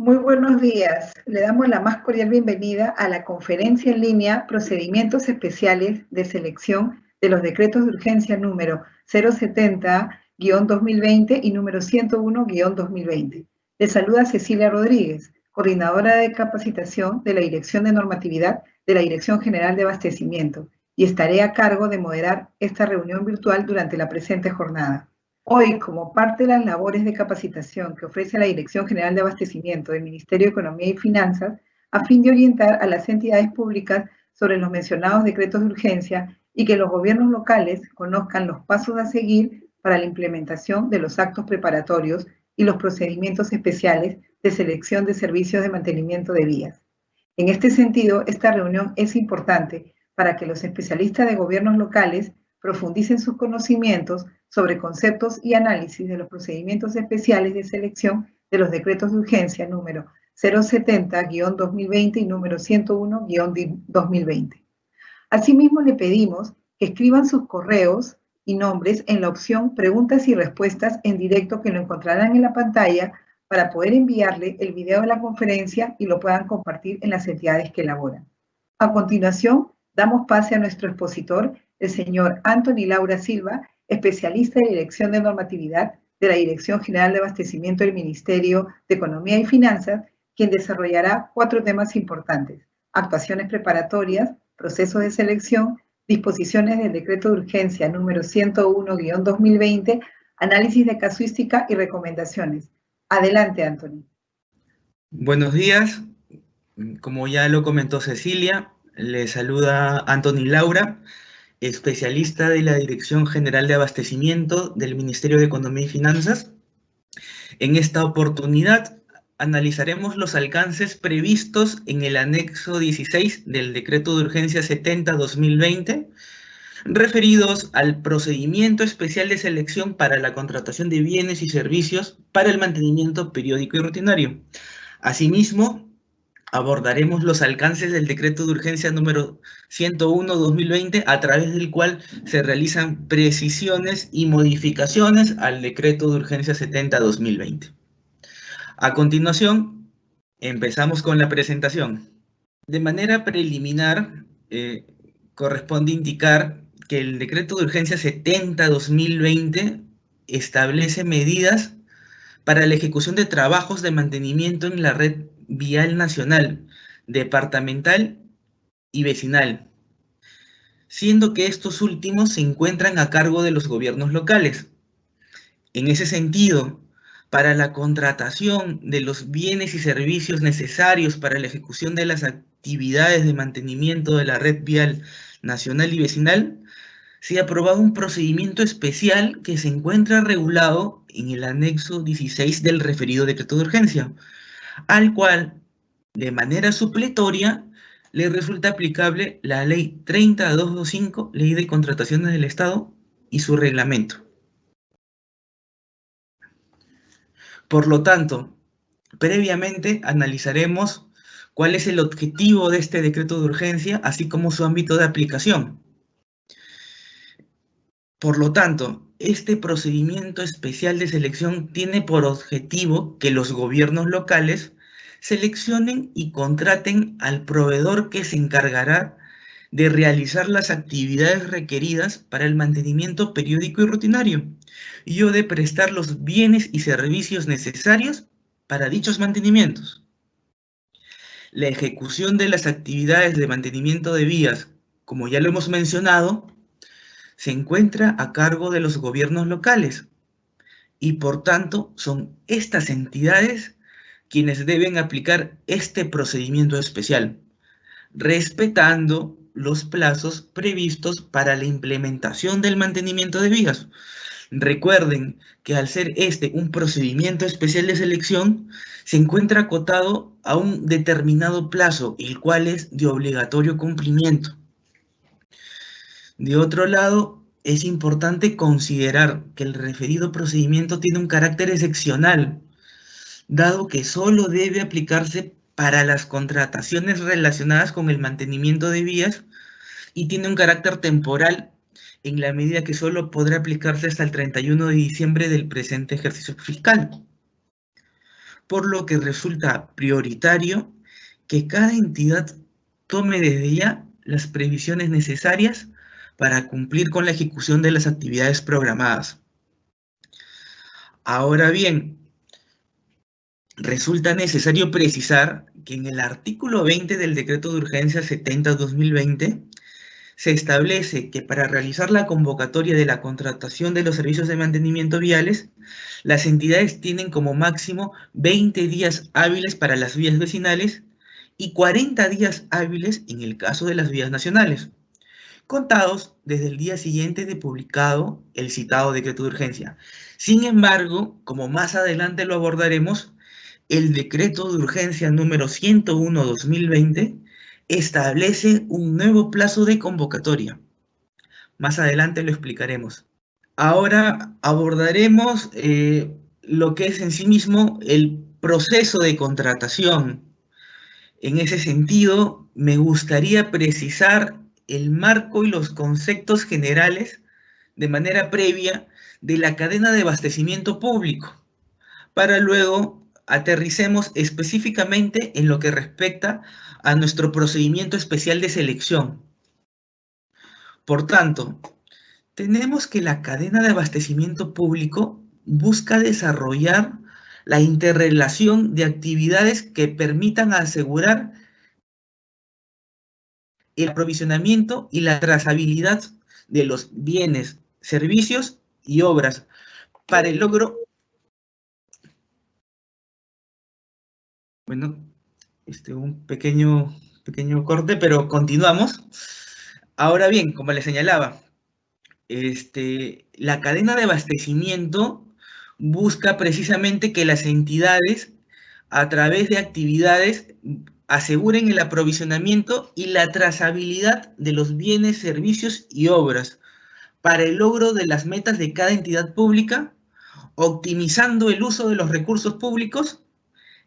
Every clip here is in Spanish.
Muy buenos días. Le damos la más cordial bienvenida a la conferencia en línea Procedimientos Especiales de Selección de los Decretos de Urgencia número 070-2020 y número 101-2020. Le saluda Cecilia Rodríguez, coordinadora de capacitación de la Dirección de Normatividad de la Dirección General de Abastecimiento, y estaré a cargo de moderar esta reunión virtual durante la presente jornada. Hoy, como parte de las labores de capacitación que ofrece la Dirección General de Abastecimiento del Ministerio de Economía y Finanzas, a fin de orientar a las entidades públicas sobre los mencionados decretos de urgencia y que los gobiernos locales conozcan los pasos a seguir para la implementación de los actos preparatorios y los procedimientos especiales de selección de servicios de mantenimiento de vías. En este sentido, esta reunión es importante para que los especialistas de gobiernos locales profundicen sus conocimientos sobre conceptos y análisis de los procedimientos especiales de selección de los decretos de urgencia número 070-2020 y número 101-2020. Asimismo, le pedimos que escriban sus correos y nombres en la opción preguntas y respuestas en directo, que lo encontrarán en la pantalla, para poder enviarle el video de la conferencia y lo puedan compartir en las entidades que elaboran. A continuación, damos pase a nuestro expositor, el señor Anthony Laura Silva, especialista de Dirección de Normatividad de la Dirección General de Abastecimiento del Ministerio de Economía y Finanzas, quien desarrollará 4 temas importantes: actuaciones preparatorias, procesos de selección, disposiciones del decreto de urgencia número 101-2020, análisis de casuística y recomendaciones. Adelante, Anthony. Buenos días. Como ya lo comentó Cecilia, le saluda Anthony Laura, especialista de la Dirección General de Abastecimiento del Ministerio de Economía y Finanzas. En esta oportunidad analizaremos los alcances previstos en el anexo 16 del Decreto de Urgencia 70-2020, referidos al procedimiento especial de selección para la contratación de bienes y servicios para el mantenimiento periódico y rutinario. Asimismo, abordaremos los alcances del decreto de urgencia número 101-2020, a través del cual se realizan precisiones y modificaciones al decreto de urgencia 70-2020. A continuación, empezamos con la presentación. De manera preliminar, corresponde indicar que el decreto de urgencia 70-2020 establece medidas para la ejecución de trabajos de mantenimiento en la red vial nacional, departamental y vecinal, siendo que estos últimos se encuentran a cargo de los gobiernos locales. En ese sentido, para la contratación de los bienes y servicios necesarios para la ejecución de las actividades de mantenimiento de la red vial nacional y vecinal, se ha aprobado un procedimiento especial que se encuentra regulado en el anexo 16 del referido decreto de urgencia, al cual, de manera supletoria, le resulta aplicable la Ley 30.225, Ley de Contrataciones del Estado, y su reglamento. Por lo tanto, previamente analizaremos cuál es el objetivo de este decreto de urgencia, así como su ámbito de aplicación. Por lo tanto, este procedimiento especial de selección tiene por objetivo que los gobiernos locales seleccionen y contraten al proveedor que se encargará de realizar las actividades requeridas para el mantenimiento periódico y rutinario, y o de prestar los bienes y servicios necesarios para dichos mantenimientos. La ejecución de las actividades de mantenimiento de vías, como ya lo hemos mencionado, se encuentra a cargo de los gobiernos locales, y por tanto son estas entidades quienes deben aplicar este procedimiento especial, respetando los plazos previstos para la implementación del mantenimiento de vías. Recuerden que al ser este un procedimiento especial de selección, se encuentra acotado a un determinado plazo, el cual es de obligatorio cumplimiento. De otro lado, es importante considerar que el referido procedimiento tiene un carácter excepcional, dado que solo debe aplicarse para las contrataciones relacionadas con el mantenimiento de vías, y tiene un carácter temporal en la medida que solo podrá aplicarse hasta el 31 de diciembre del presente ejercicio fiscal. por lo que resulta prioritario que cada entidad tome desde ya las previsiones necesarias para cumplir con la ejecución de las actividades programadas. Ahora bien, resulta necesario precisar que en el artículo 20 del Decreto de Urgencia 70/2020 se establece que para realizar la convocatoria de la contratación de los servicios de mantenimiento viales, las entidades tienen como máximo 20 días hábiles para las vías vecinales y 40 días hábiles en el caso de las vías nacionales, contados desde el día siguiente de publicado el citado decreto de urgencia. Sin embargo, como más adelante lo abordaremos, el decreto de urgencia número 101/2020 establece un nuevo plazo de convocatoria. Más adelante lo explicaremos. Ahora abordaremos lo que es en sí mismo el proceso de contratación. En ese sentido, me gustaría precisar el marco y los conceptos generales de manera previa de la cadena de abastecimiento público, para luego aterricemos específicamente en lo que respecta a nuestro procedimiento especial de selección. Por tanto, tenemos que la cadena de abastecimiento público busca desarrollar la interrelación de actividades que permitan asegurar el aprovisionamiento y la trazabilidad de los bienes, servicios y obras para el logro. Bueno, un pequeño corte, pero continuamos. Ahora bien, como les señalaba, la cadena de abastecimiento busca precisamente que las entidades, a través de actividades, aseguren el aprovisionamiento y la trazabilidad de los bienes, servicios y obras para el logro de las metas de cada entidad pública, optimizando el uso de los recursos públicos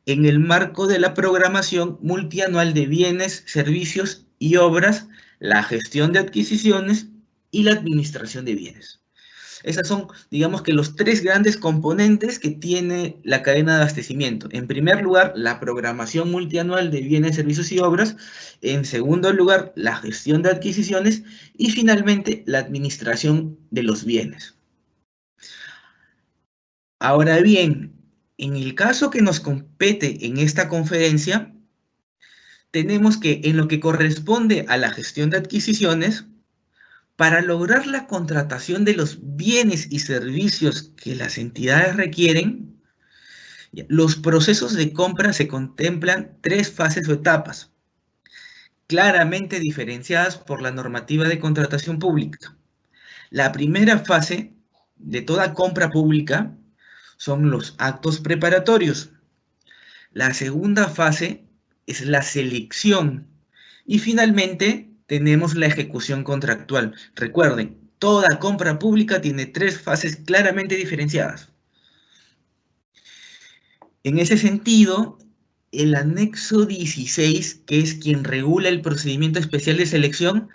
en el marco de la programación multianual de bienes, servicios y obras, la gestión de adquisiciones y la administración de bienes. Esos son, digamos que los tres grandes componentes que tiene la cadena de abastecimiento. En primer lugar, la programación multianual de bienes, servicios y obras. En segundo lugar, la gestión de adquisiciones. Y finalmente, la administración de los bienes. Ahora bien, en el caso que nos compete en esta conferencia, tenemos que en lo que corresponde a la gestión de adquisiciones, para lograr la contratación de los bienes y servicios que las entidades requieren, los procesos de compra se contemplan tres fases o etapas, claramente diferenciadas por la normativa de contratación pública. La primera fase de toda compra pública son los actos preparatorios. La segunda fase es la selección. Y finalmente tenemos la ejecución contractual. Recuerden, toda compra pública tiene tres fases claramente diferenciadas. En ese sentido, el anexo 16, que es quien regula el procedimiento especial de selección,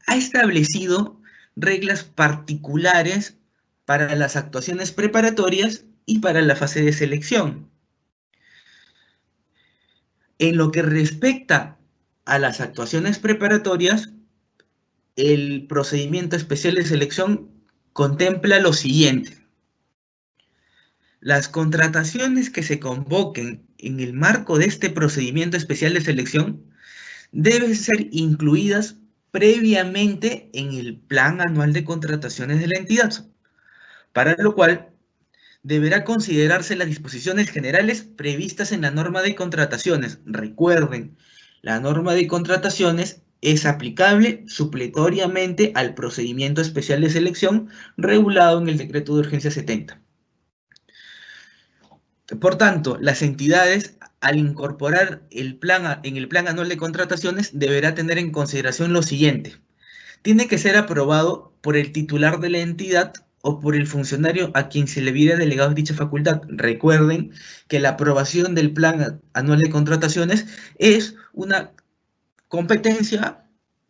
ha establecido reglas particulares para las actuaciones preparatorias y para la fase de selección. En lo que respecta a las actuaciones preparatorias, el procedimiento especial de selección contempla lo siguiente. Las contrataciones que se convoquen en el marco de este procedimiento especial de selección deben ser incluidas previamente en el Plan Anual de Contrataciones de la entidad, para lo cual deberá considerarse las disposiciones generales previstas en la norma de contrataciones. Recuerden, la norma de contrataciones es aplicable supletoriamente al procedimiento especial de selección regulado en el decreto de urgencia 70. Por tanto, las entidades, al incorporar en el plan anual de contrataciones, deberá tener en consideración lo siguiente. Tiene que ser aprobado por el titular de la entidad o por el funcionario a quien se le hubiera delegado dicha facultad. Recuerden que la aprobación del plan anual de contrataciones es una competencia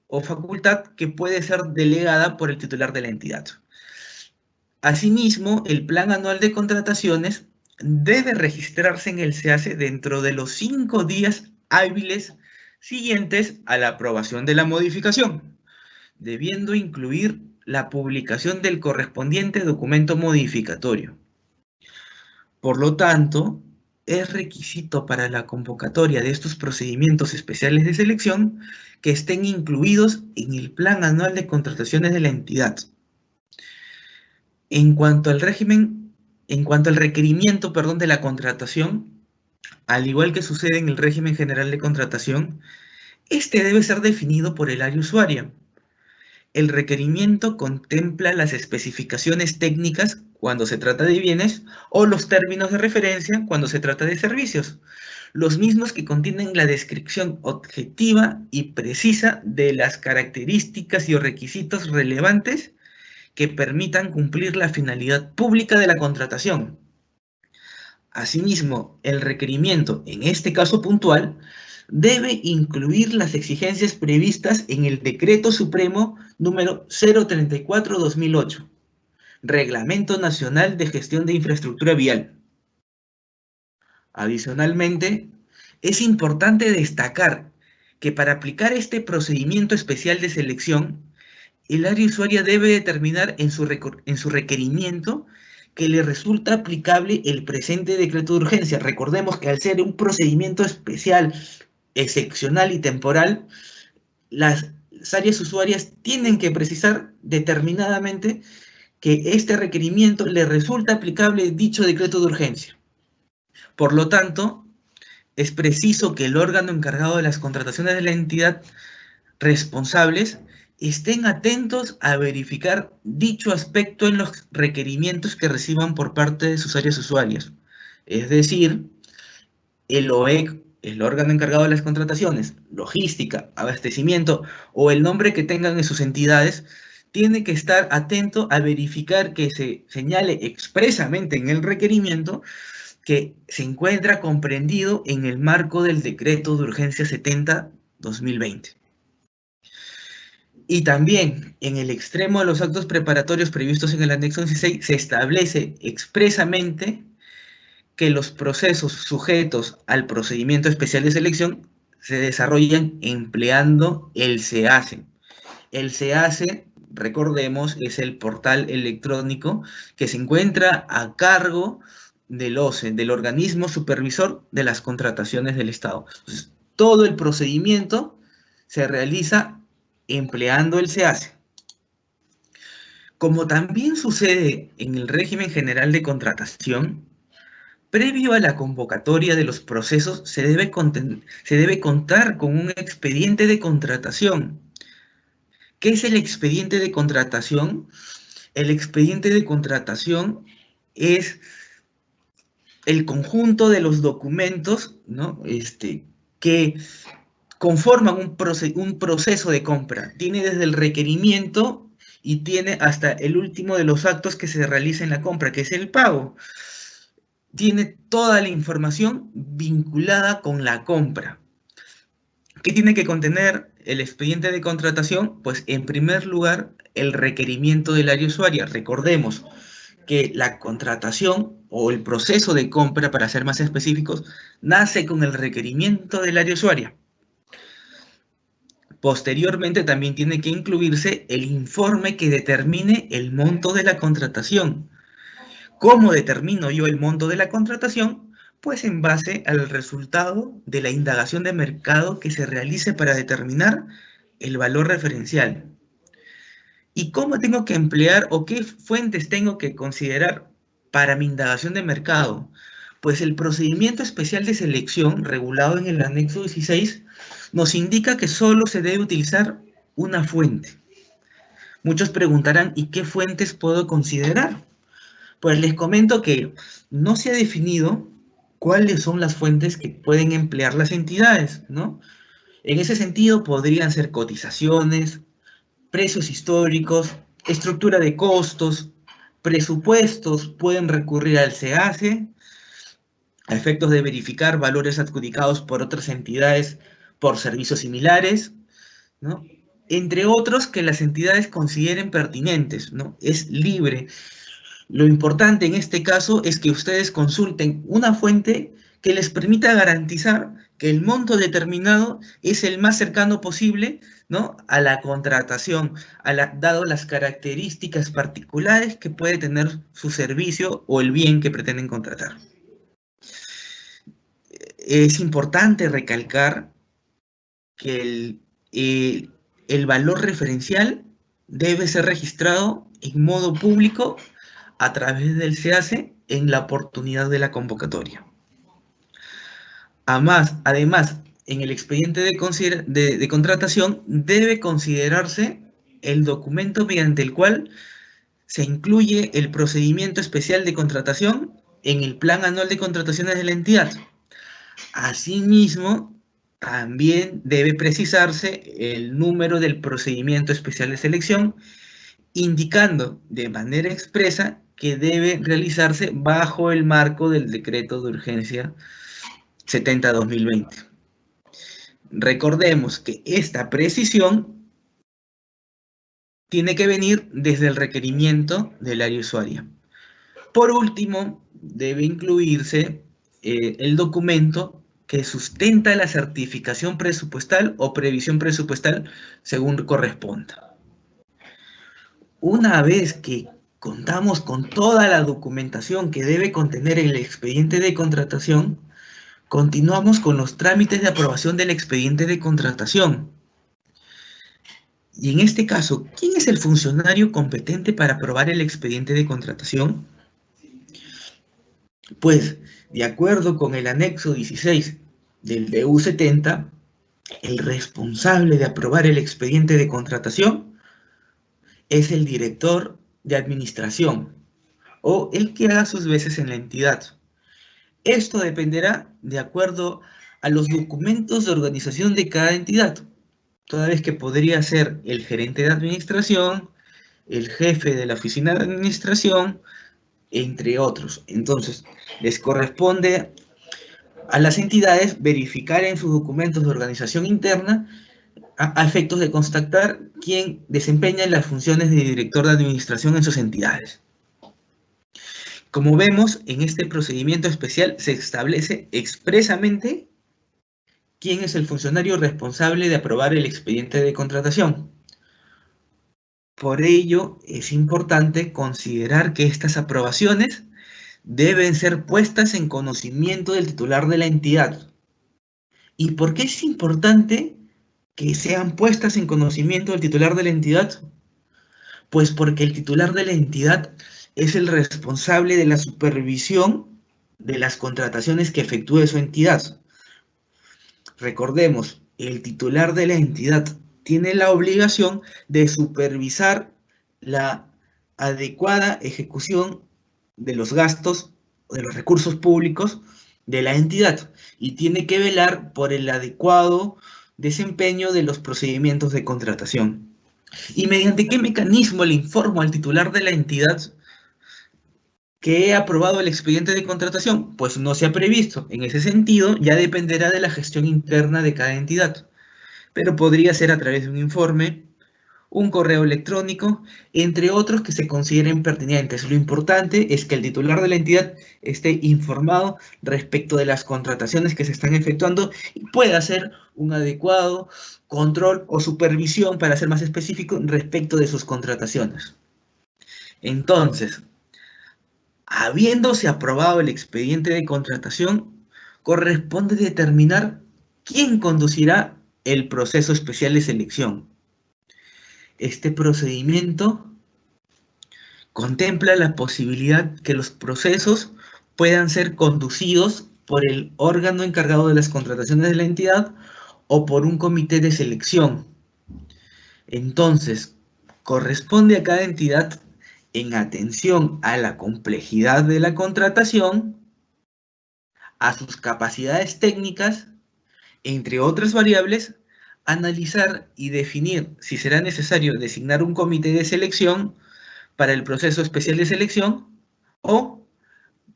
o facultad que puede ser delegada por el titular de la entidad. Asimismo, el plan anual de contrataciones debe registrarse en el SEACE dentro de los 5 días hábiles siguientes a la aprobación de la modificación, debiendo incluir la publicación del correspondiente documento modificatorio. Por lo tanto, es requisito para la convocatoria de estos procedimientos especiales de selección que estén incluidos en el Plan Anual de Contrataciones de la entidad. En cuanto al requerimiento, de la contratación, al igual que sucede en el régimen general de contratación, este debe ser definido por el área usuaria. El requerimiento contempla las especificaciones técnicas cuando se trata de bienes o los términos de referencia cuando se trata de servicios, los mismos que contienen la descripción objetiva y precisa de las características y o requisitos relevantes que permitan cumplir la finalidad pública de la contratación. Asimismo, el requerimiento, en este caso puntual, debe incluir las exigencias previstas en el Decreto Supremo número 034/2008, Reglamento Nacional de Gestión de Infraestructura Vial. Adicionalmente, es importante destacar que para aplicar este procedimiento especial de selección, el área usuaria debe determinar en su requerimiento que le resulta aplicable el presente decreto de urgencia. Recordemos que al ser un procedimiento especial, excepcional y temporal, las áreas usuarias tienen que precisar determinadamente que este requerimiento le resulta aplicable dicho decreto de urgencia. Por lo tanto, es preciso que el órgano encargado de las contrataciones de la entidad responsables estén atentos a verificar dicho aspecto en los requerimientos que reciban por parte de sus áreas usuarias. Es decir, el OEC, el órgano encargado de las contrataciones, logística, abastecimiento o el nombre que tengan en sus entidades, tiene que estar atento a verificar que se señale expresamente en el requerimiento que se encuentra comprendido en el marco del Decreto de Urgencia 70/2020. Y también, en el extremo de los actos preparatorios previstos en el anexo 16, se establece expresamente que los procesos sujetos al procedimiento especial de selección se desarrollan empleando el SEACE. El SEACE, recordemos, es el portal electrónico que se encuentra a cargo del OCE, del organismo supervisor de las contrataciones del Estado. Entonces, todo el procedimiento se realiza empleando el SEACE. Como también sucede en el régimen general de contratación, previo a la convocatoria de los procesos se debe contar con un expediente de contratación. ¿Qué es el expediente de contratación? El expediente de contratación es el conjunto de los documentos, ¿no? Que conforman un proceso de compra. Tiene desde el requerimiento y tiene hasta el último de los actos que se realiza en la compra, que es el pago. Tiene toda la información vinculada con la compra. ¿Qué tiene que contener el expediente de contratación? Pues en primer lugar, el requerimiento del área usuaria. Recordemos que la contratación o el proceso de compra, para ser más específicos, nace con el requerimiento del área usuaria. Posteriormente también tiene que incluirse el informe que determine el monto de la contratación. ¿Cómo determino yo el monto de la contratación? Pues en base al resultado de la indagación de mercado que se realice para determinar el valor referencial. ¿Y cómo tengo que emplear o qué fuentes tengo que considerar para mi indagación de mercado? Pues el procedimiento especial de selección regulado en el anexo 16 nos indica que solo se debe utilizar una fuente. Muchos preguntarán, ¿y qué fuentes puedo considerar? Pues les comento que no se ha definido cuáles son las fuentes que pueden emplear las entidades, ¿no? En ese sentido podrían ser cotizaciones, precios históricos, estructura de costos, presupuestos, pueden recurrir al SEACE, a efectos de verificar valores adjudicados por otras entidades por servicios similares, ¿no? Entre otros que las entidades consideren pertinentes, ¿no? Es libre. Lo importante en este caso es que ustedes consulten una fuente que les permita garantizar que el monto determinado es el más cercano posible, ¿no?, a la contratación, dado las características particulares que puede tener su servicio o el bien que pretenden contratar. Es importante recalcar que el valor referencial debe ser registrado en modo público a través del SEACE en la oportunidad de la convocatoria. Además, en el expediente de contratación debe considerarse el documento mediante el cual se incluye el procedimiento especial de contratación en el plan anual de contrataciones de la entidad. Asimismo, también debe precisarse el número del procedimiento especial de selección, indicando de manera expresa que debe realizarse bajo el marco del decreto de urgencia 70/2020. Recordemos que esta precisión tiene que venir desde el requerimiento del área usuaria. Por último, debe incluirse el documento que sustenta la certificación presupuestal o previsión presupuestal según corresponda. Una vez que contamos con toda la documentación que debe contener el expediente de contratación, continuamos con los trámites de aprobación del expediente de contratación. Y en este caso, ¿quién es el funcionario competente para aprobar el expediente de contratación? Pues, de acuerdo con el anexo 16 del DU 70, el responsable de aprobar el expediente de contratación es el director de administración o el que haga sus veces en la entidad. Esto dependerá de acuerdo a los documentos de organización de cada entidad, toda vez que podría ser el gerente de administración, el jefe de la oficina de administración, entre otros. Entonces, les corresponde a las entidades verificar en sus documentos de organización interna a efectos de constatar quién desempeña las funciones de director de administración en sus entidades. Como vemos, en este procedimiento especial se establece expresamente quién es el funcionario responsable de aprobar el expediente de contratación. Por ello, es importante considerar que estas aprobaciones deben ser puestas en conocimiento del titular de la entidad. ¿Y por qué es importante que sean puestas en conocimiento del titular de la entidad? Pues porque el titular de la entidad es el responsable de la supervisión de las contrataciones que efectúe su entidad. Recordemos, el titular de la entidad tiene la obligación de supervisar la adecuada ejecución de los gastos, de los recursos públicos de la entidad y tiene que velar por el adecuado desempeño de los procedimientos de contratación. ¿Y mediante qué mecanismo le informo al titular de la entidad que he aprobado el expediente de contratación? Pues no se ha previsto. En ese sentido, ya dependerá de la gestión interna de cada entidad, pero podría ser a través de un informe, un correo electrónico, entre otros que se consideren pertinentes. Lo importante es que el titular de la entidad esté informado respecto de las contrataciones que se están efectuando y pueda hacer un adecuado control o supervisión, para ser más específico, respecto de sus contrataciones. Entonces, habiéndose aprobado el expediente de contratación, corresponde determinar quién conducirá el proceso especial de selección. Este procedimiento contempla la posibilidad que los procesos puedan ser conducidos por el órgano encargado de las contrataciones de la entidad o por un comité de selección. Entonces, corresponde a cada entidad, en atención a la complejidad de la contratación, a sus capacidades técnicas, entre otras variables, analizar y definir si será necesario designar un comité de selección para el proceso especial de selección o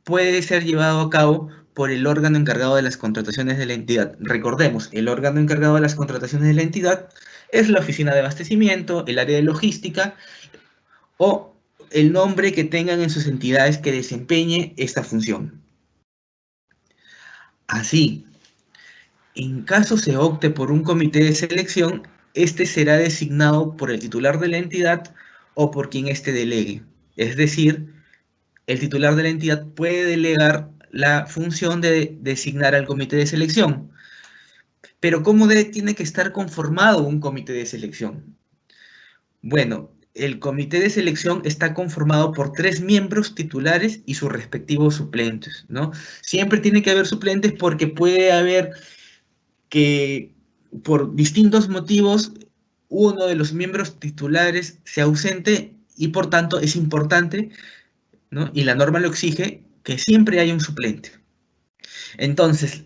puede ser llevado a cabo por el órgano encargado de las contrataciones de la entidad. Recordemos, el órgano encargado de las contrataciones de la entidad es la oficina de abastecimiento, el área de logística o el nombre que tengan en sus entidades que desempeñe esta función. Así, en caso se opte por un comité de selección, este será designado por el titular de la entidad o por quien éste delegue. Es decir, el titular de la entidad puede delegar la función de designar al comité de selección. Pero ¿cómo tiene que estar conformado un comité de selección? Bueno, el comité de selección está conformado por 3 miembros titulares y sus respectivos suplentes, ¿no? Siempre tiene que haber suplentes porque puede haber que por distintos motivos uno de los miembros titulares se ausente y por tanto es importante, ¿no? Y la norma lo exige, que siempre haya un suplente. Entonces,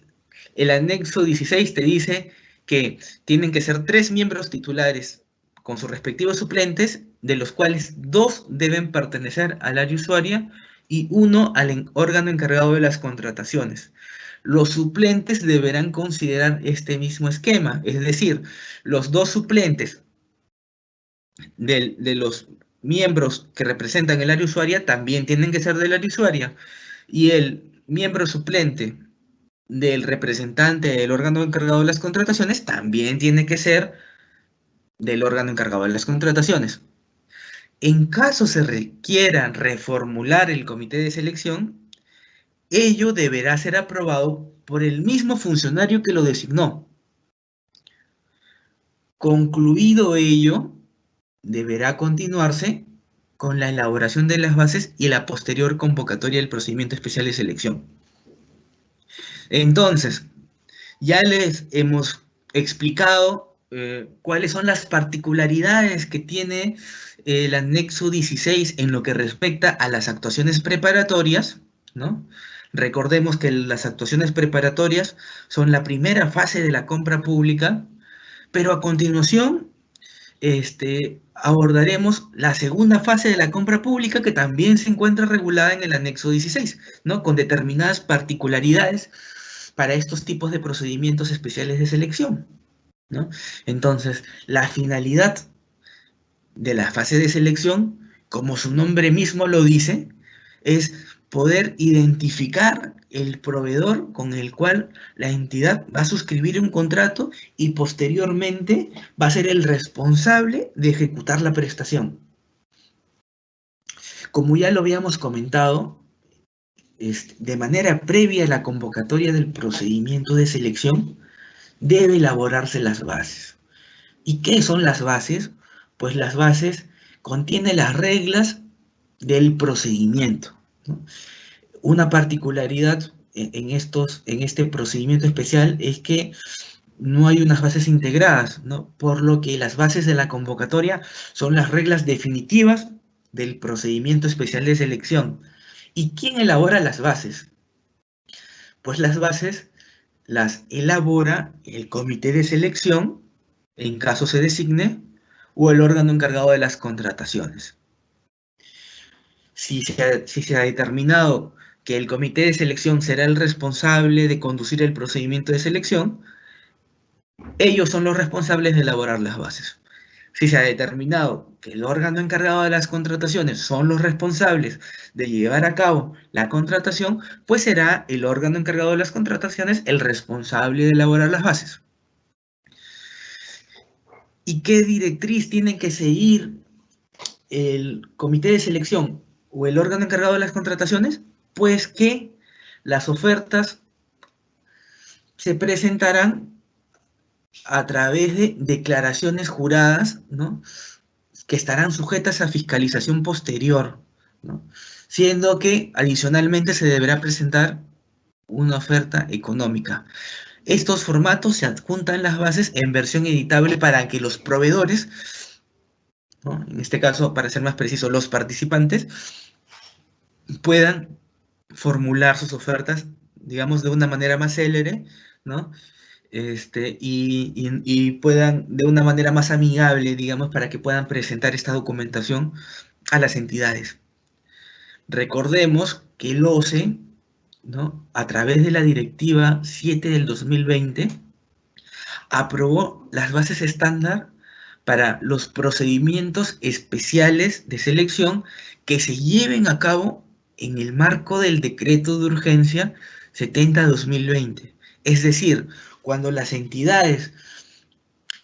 el anexo 16 te dice que tienen que ser 3 miembros titulares con sus respectivos suplentes, de los cuales 2 deben pertenecer al área usuaria y 1 al órgano encargado de las contrataciones. Los suplentes deberán considerar este mismo esquema, es decir, los 2 suplentes de los miembros que representan el área usuaria también tienen que ser del área usuaria, y el miembro suplente del representante del órgano encargado de las contrataciones también tiene que ser del órgano encargado de las contrataciones. En caso se requiera reformular el comité de selección, ello deberá ser aprobado por el mismo funcionario que lo designó. Concluido ello, deberá continuarse con la elaboración de las bases y la posterior convocatoria del procedimiento especial de selección. Entonces, ya les hemos explicado cuáles son las particularidades que tiene el anexo 16 en lo que respecta a las actuaciones preparatorias, ¿no? Recordemos que las actuaciones preparatorias son la primera fase de la compra pública, pero a continuación abordaremos la segunda fase de la compra pública, que también se encuentra regulada en el anexo 16, ¿no? Con determinadas particularidades para estos tipos de procedimientos especiales de selección, ¿no? Entonces, la finalidad de la fase de selección, como su nombre mismo lo dice, es poder identificar el proveedor con el cual la entidad va a suscribir un contrato y posteriormente va a ser el responsable de ejecutar la prestación. Como ya lo habíamos comentado, de manera previa a la convocatoria del procedimiento de selección, debe elaborarse las bases. ¿Y qué son las bases? Pues las bases contienen las reglas del procedimiento, ¿no? Una particularidad en este procedimiento especial es que no hay unas bases integradas, ¿no? Por lo que las bases de la convocatoria son las reglas definitivas del procedimiento especial de selección. ¿Y quién elabora las bases? Pues las bases las elabora el comité de selección, en caso se designe, o el órgano encargado de las contrataciones. Si se ha determinado que el comité de selección será el responsable de conducir el procedimiento de selección, ellos son los responsables de elaborar las bases. Si se ha determinado que el órgano encargado de las contrataciones son los responsables de llevar a cabo la contratación, pues será el órgano encargado de las contrataciones el responsable de elaborar las bases. ¿Y qué directriz tiene que seguir el comité de selección o el órgano encargado de las contrataciones? Pues que las ofertas se presentarán a través de declaraciones juradas, ¿no? Que estarán sujetas a fiscalización posterior, ¿no? Siendo que adicionalmente se deberá presentar una oferta económica. Estos formatos se adjuntan las bases en versión editable para que los proveedores, ¿no? En este caso, para ser más preciso, los participantes, puedan formular sus ofertas, digamos, de una manera más célere, ¿no? Y puedan, de una manera más amigable, digamos, para que puedan presentar esta documentación a las entidades. Recordemos que el OCE, ¿no?, a través de la Directiva 7 del 2020, aprobó las bases estándar para los procedimientos especiales de selección que se lleven a cabo en el marco del decreto de urgencia 70/2020. Es decir, cuando las entidades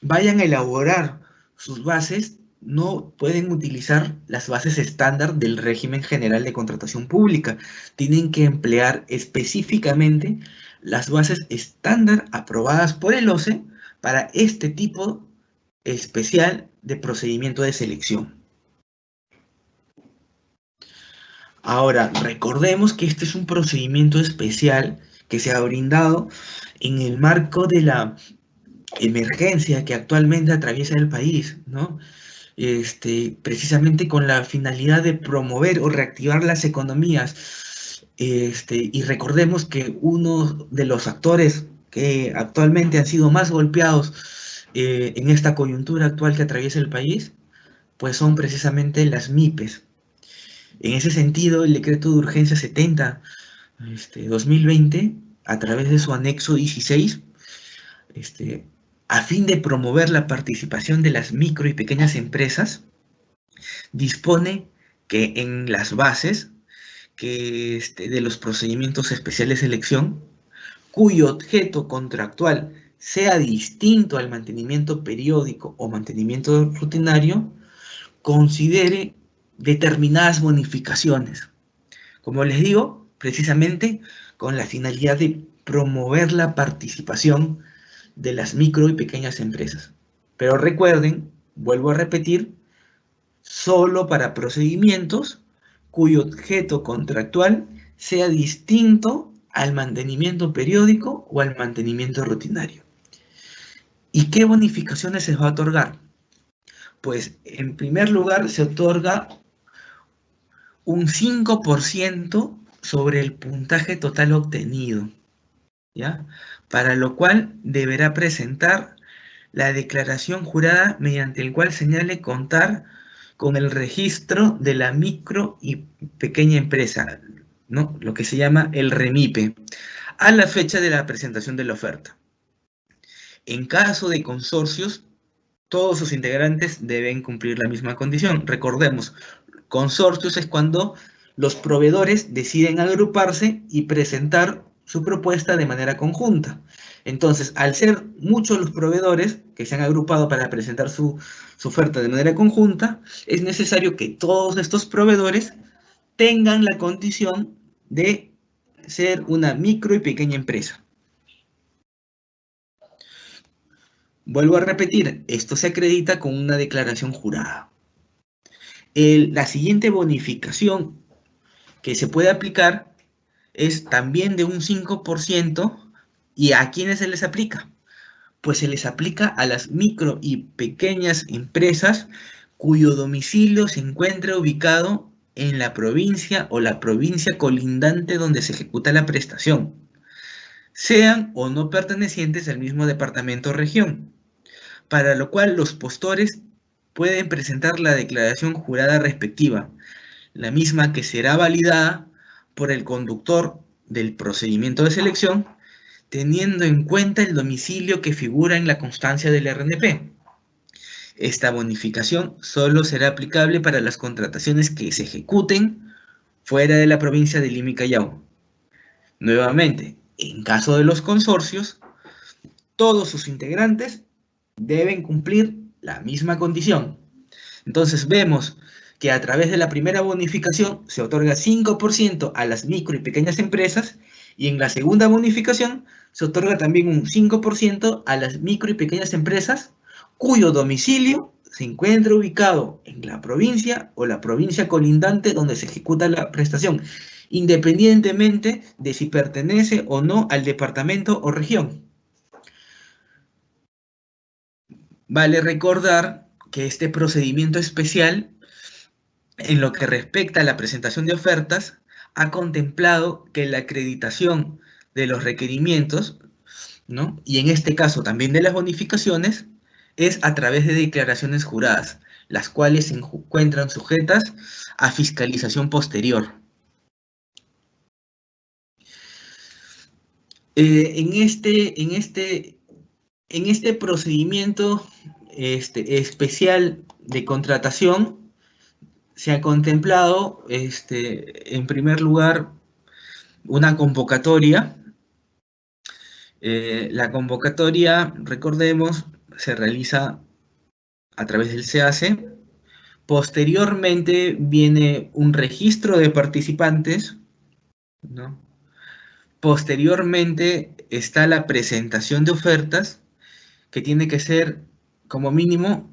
vayan a elaborar sus bases, no pueden utilizar las bases estándar del régimen general de contratación pública. Tienen que emplear específicamente las bases estándar aprobadas por el OCE para este tipo especial de procedimiento de selección. Ahora, recordemos que este es un procedimiento especial que se ha brindado en el marco de la emergencia que actualmente atraviesa el país, ¿no? Precisamente con la finalidad de promover o reactivar las economías. Y recordemos que uno de los actores que actualmente han sido más golpeados en esta coyuntura actual que atraviesa el país, pues son precisamente las MIPES. En ese sentido, el decreto de urgencia 70/2020, a través de su anexo 16, a fin de promover la participación de las micro y pequeñas empresas, dispone que en las bases de los procedimientos especiales de selección, cuyo objeto contractual sea distinto al mantenimiento periódico o mantenimiento rutinario, considere determinadas bonificaciones. Como les digo, precisamente con la finalidad de promover la participación de las micro y pequeñas empresas. Pero recuerden, vuelvo a repetir, solo para procedimientos cuyo objeto contractual sea distinto al mantenimiento periódico o al mantenimiento rutinario. ¿Y qué bonificaciones se va a otorgar? Pues en primer lugar se otorga un 5% sobre el puntaje total obtenido, ¿ya? Para lo cual deberá presentar la declaración jurada mediante el cual señale contar con el registro de la micro y pequeña empresa, ¿no? Lo que se llama el REMIPE, a la fecha de la presentación de la oferta. En caso de consorcios, todos sus integrantes deben cumplir la misma condición. Recordemos, consorcios es cuando los proveedores deciden agruparse y presentar su propuesta de manera conjunta. Entonces, al ser muchos los proveedores que se han agrupado para presentar su oferta de manera conjunta, es necesario que todos estos proveedores tengan la condición de ser una micro y pequeña empresa. Vuelvo a repetir, esto se acredita con una declaración jurada. La siguiente bonificación que se puede aplicar es también de un 5%. ¿Y a quiénes se les aplica? Pues se les aplica a las micro y pequeñas empresas cuyo domicilio se encuentre ubicado en la provincia o la provincia colindante donde se ejecuta la prestación, sean o no pertenecientes al mismo departamento o región, para lo cual los postores pueden presentar la declaración jurada respectiva, la misma que será validada por el conductor del procedimiento de selección, teniendo en cuenta el domicilio que figura en la constancia del RNP. Esta bonificación solo será aplicable para las contrataciones que se ejecuten fuera de la provincia de Lima y Callao. Nuevamente, en caso de los consorcios, todos sus integrantes deben cumplir la misma condición. Entonces vemos que a través de la primera bonificación se otorga 5% a las micro y pequeñas empresas, y en la segunda bonificación se otorga también un 5% a las micro y pequeñas empresas cuyo domicilio se encuentra ubicado en la provincia o la provincia colindante donde se ejecuta la prestación, independientemente de si pertenece o no al departamento o región. Vale recordar que este procedimiento especial, en lo que respecta a la presentación de ofertas, ha contemplado que la acreditación de los requerimientos, ¿no? Y en este caso también de las bonificaciones, es a través de declaraciones juradas, las cuales se encuentran sujetas a fiscalización posterior. En este procedimiento especial de contratación se ha contemplado, en primer lugar, una convocatoria. La convocatoria, recordemos, se realiza a través del SEACE. Posteriormente viene un registro de participantes, ¿no? Posteriormente está la presentación de ofertas, que tiene que ser como mínimo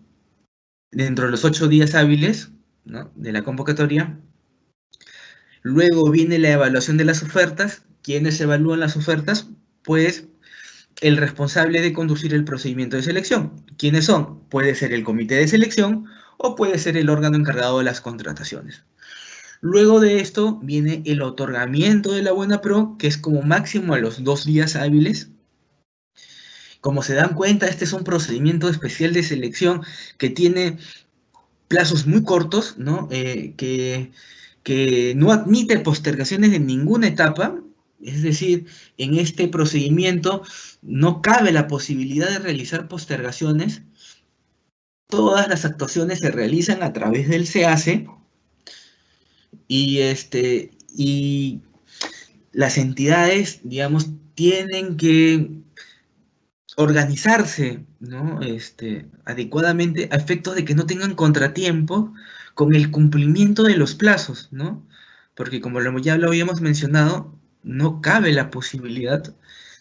dentro de los 8 días hábiles, ¿no?, de la convocatoria. Luego viene la evaluación de las ofertas. ¿Quiénes evalúan las ofertas? Pues el responsable de conducir el procedimiento de selección. ¿Quiénes son? Puede ser el comité de selección o puede ser el órgano encargado de las contrataciones. Luego de esto viene el otorgamiento de la buena pro, que es como máximo a los 2 días hábiles. Como se dan cuenta, este es un procedimiento especial de selección que tiene plazos muy cortos, ¿no? Que no admite postergaciones en ninguna etapa. Es decir, en este procedimiento no cabe la posibilidad de realizar postergaciones. Todas las actuaciones se realizan a través del SEACE y las entidades, digamos, tienen que organizarse, ¿no?, adecuadamente, a efectos de que no tengan contratiempo con el cumplimiento de los plazos, ¿no? Porque como ya lo habíamos mencionado, no cabe la posibilidad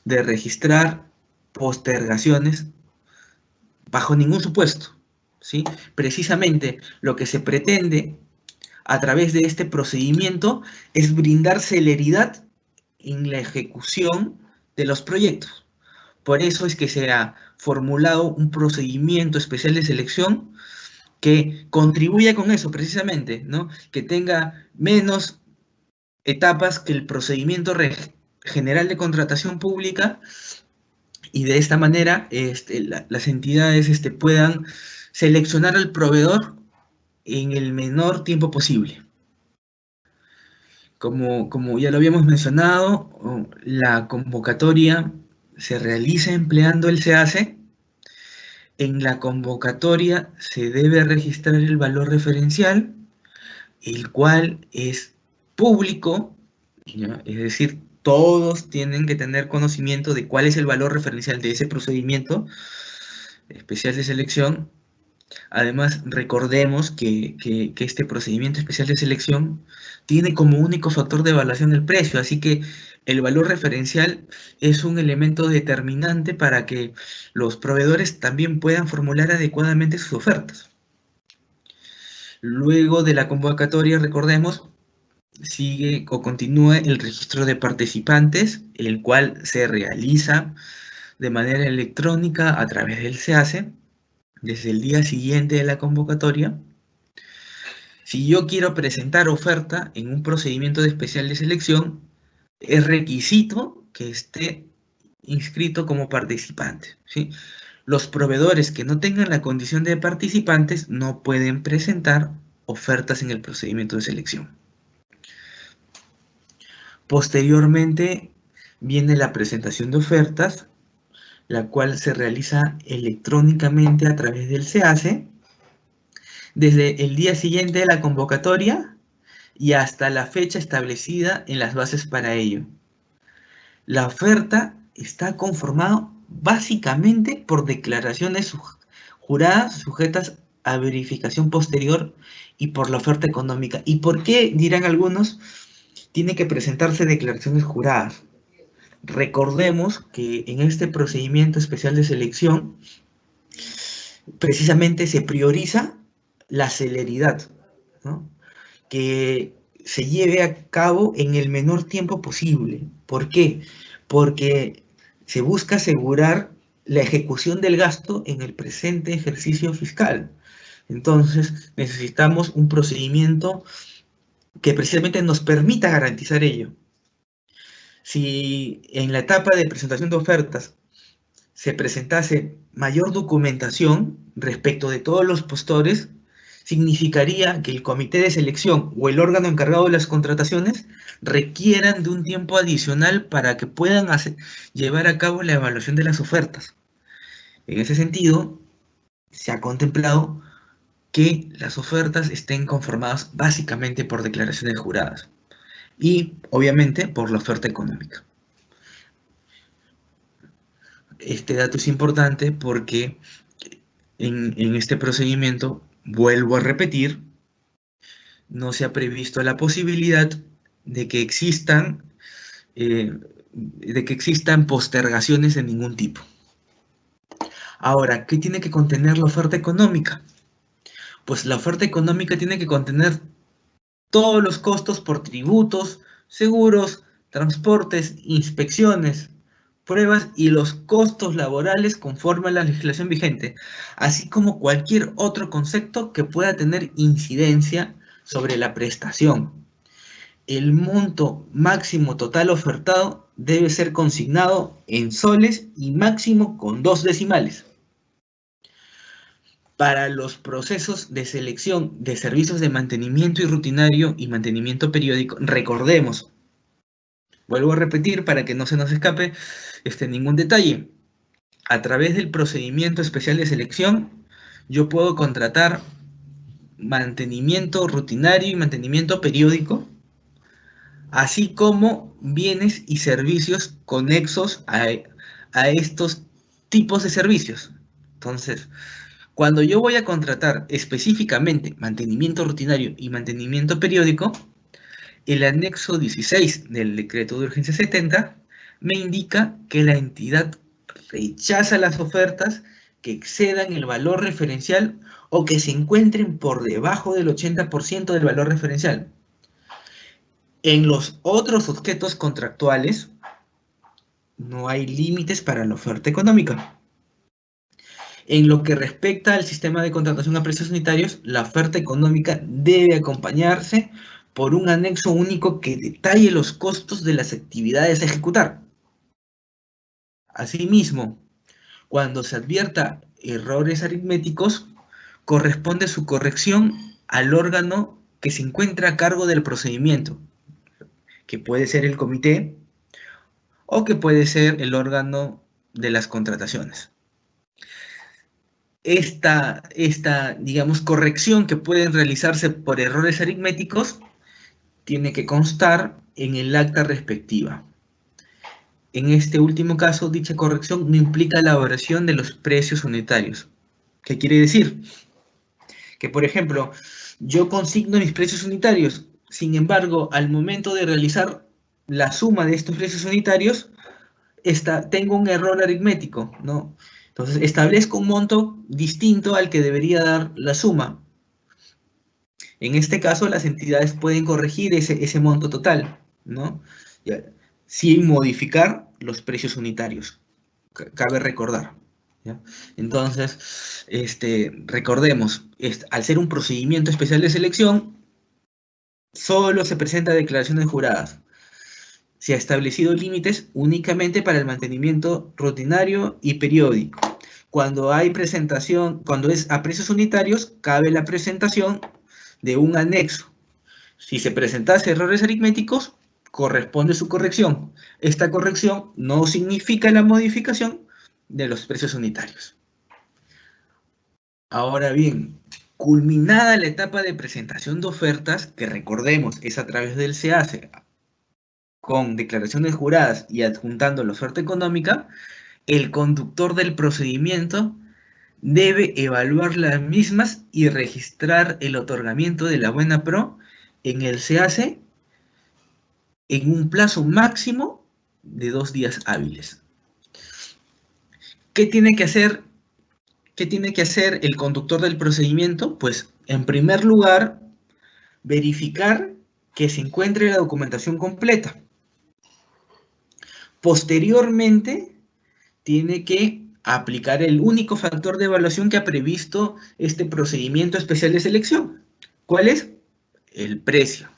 de registrar postergaciones bajo ningún supuesto, ¿sí? Precisamente lo que se pretende a través de este procedimiento es brindar celeridad en la ejecución de los proyectos. Por eso es que se ha formulado un procedimiento especial de selección que contribuya con eso precisamente, ¿no? Que tenga menos etapas que el procedimiento general de contratación pública, y de esta manera las entidades puedan seleccionar al proveedor en el menor tiempo posible. Como ya lo habíamos mencionado, la convocatoria se realiza empleando el SEACE. En la convocatoria se debe registrar el valor referencial, el cual es público, ¿ya? Es decir, todos tienen que tener conocimiento de cuál es el valor referencial de ese procedimiento especial de selección. Además, recordemos que este procedimiento especial de selección tiene como único factor de evaluación el precio, así que el valor referencial es un elemento determinante para que los proveedores también puedan formular adecuadamente sus ofertas. Luego de la convocatoria, recordemos, sigue o continúa el registro de participantes, el cual se realiza de manera electrónica a través del SEACE desde el día siguiente de la convocatoria. Si yo quiero presentar oferta en un procedimiento especial de selección, es requisito que esté inscrito como participante, ¿sí? Los proveedores que no tengan la condición de participantes no pueden presentar ofertas en el procedimiento de selección. Posteriormente viene la presentación de ofertas, la cual se realiza electrónicamente a través del SEACE desde el día siguiente de la convocatoria y hasta la fecha establecida en las bases para ello. La oferta está conformada básicamente por declaraciones juradas sujetas a verificación posterior y por la oferta económica. ¿Y por qué, dirán algunos, tiene que presentarse declaraciones juradas? Recordemos que en este procedimiento especial de selección precisamente se prioriza la celeridad, ¿no?, que se lleve a cabo en el menor tiempo posible. ¿Por qué? Porque se busca asegurar la ejecución del gasto en el presente ejercicio fiscal. Entonces, necesitamos un procedimiento que precisamente nos permita garantizar ello. Si en la etapa de presentación de ofertas se presentase mayor documentación respecto de todos los postores, significaría que el comité de selección o el órgano encargado de las contrataciones requieran de un tiempo adicional para que puedan llevar a cabo la evaluación de las ofertas. En ese sentido, se ha contemplado que las ofertas estén conformadas básicamente por declaraciones juradas y, obviamente, por la oferta económica. Este dato es importante porque en este procedimiento, vuelvo a repetir, no se ha previsto la posibilidad de que existan postergaciones de ningún tipo. Ahora, ¿qué tiene que contener la oferta económica? Pues la oferta económica tiene que contener todos los costos por tributos, seguros, transportes, inspecciones, pruebas y los costos laborales conforme a la legislación vigente, así como cualquier otro concepto que pueda tener incidencia sobre la prestación. El monto máximo total ofertado debe ser consignado en soles y máximo con 2 decimales. Para los procesos de selección de servicios de mantenimiento y rutinario y mantenimiento periódico, recordemos, vuelvo a repetir para que no se nos escape ningún detalle, a través del procedimiento especial de selección, yo puedo contratar mantenimiento rutinario y mantenimiento periódico, así como bienes y servicios conexos a estos tipos de servicios. Entonces, cuando yo voy a contratar específicamente mantenimiento rutinario y mantenimiento periódico, el anexo 16 del decreto de urgencia 70 me indica que la entidad rechaza las ofertas que excedan el valor referencial o que se encuentren por debajo del 80% del valor referencial. En los otros objetos contractuales no hay límites para la oferta económica. En lo que respecta al sistema de contratación a precios unitarios, la oferta económica debe acompañarse por un anexo único que detalle los costos de las actividades a ejecutar. Asimismo, cuando se advierta errores aritméticos, corresponde su corrección al órgano que se encuentra a cargo del procedimiento, que puede ser el comité o que puede ser el órgano de las contrataciones. Esta, digamos, corrección que pueden realizarse por errores aritméticos tiene que constar en el acta respectiva. En este último caso, dicha corrección no implica la variación de los precios unitarios. ¿Qué quiere decir? Que, por ejemplo, yo consigno mis precios unitarios, sin embargo, al momento de realizar la suma de estos precios unitarios, tengo un error aritmético, ¿no? Entonces, establezco un monto distinto al que debería dar la suma. En este caso, las entidades pueden corregir ese monto total, ¿no? Sin modificar los precios unitarios. Cabe recordar, ¿ya? Entonces, recordemos, al ser un procedimiento especial de selección, solo se presenta declaraciones juradas. Se ha establecido límites únicamente para el mantenimiento rutinario y periódico. Cuando hay presentación, cuando es a precios unitarios, cabe la presentación de un anexo. Si se presentase errores aritméticos, corresponde su corrección. Esta corrección no significa la modificación de los precios unitarios. Ahora bien, culminada la etapa de presentación de ofertas, que recordemos es a través del SEACE, con declaraciones juradas y adjuntando la oferta económica, el conductor del procedimiento debe evaluar las mismas y registrar el otorgamiento de la buena pro en el SEACE en un plazo máximo de 2 días hábiles. ¿Qué tiene que hacer el conductor del procedimiento? Pues, en primer lugar, verificar que se encuentre la documentación completa. Posteriormente, tiene que aplicar el único factor de evaluación que ha previsto este procedimiento especial de selección. ¿Cuál es? El precio.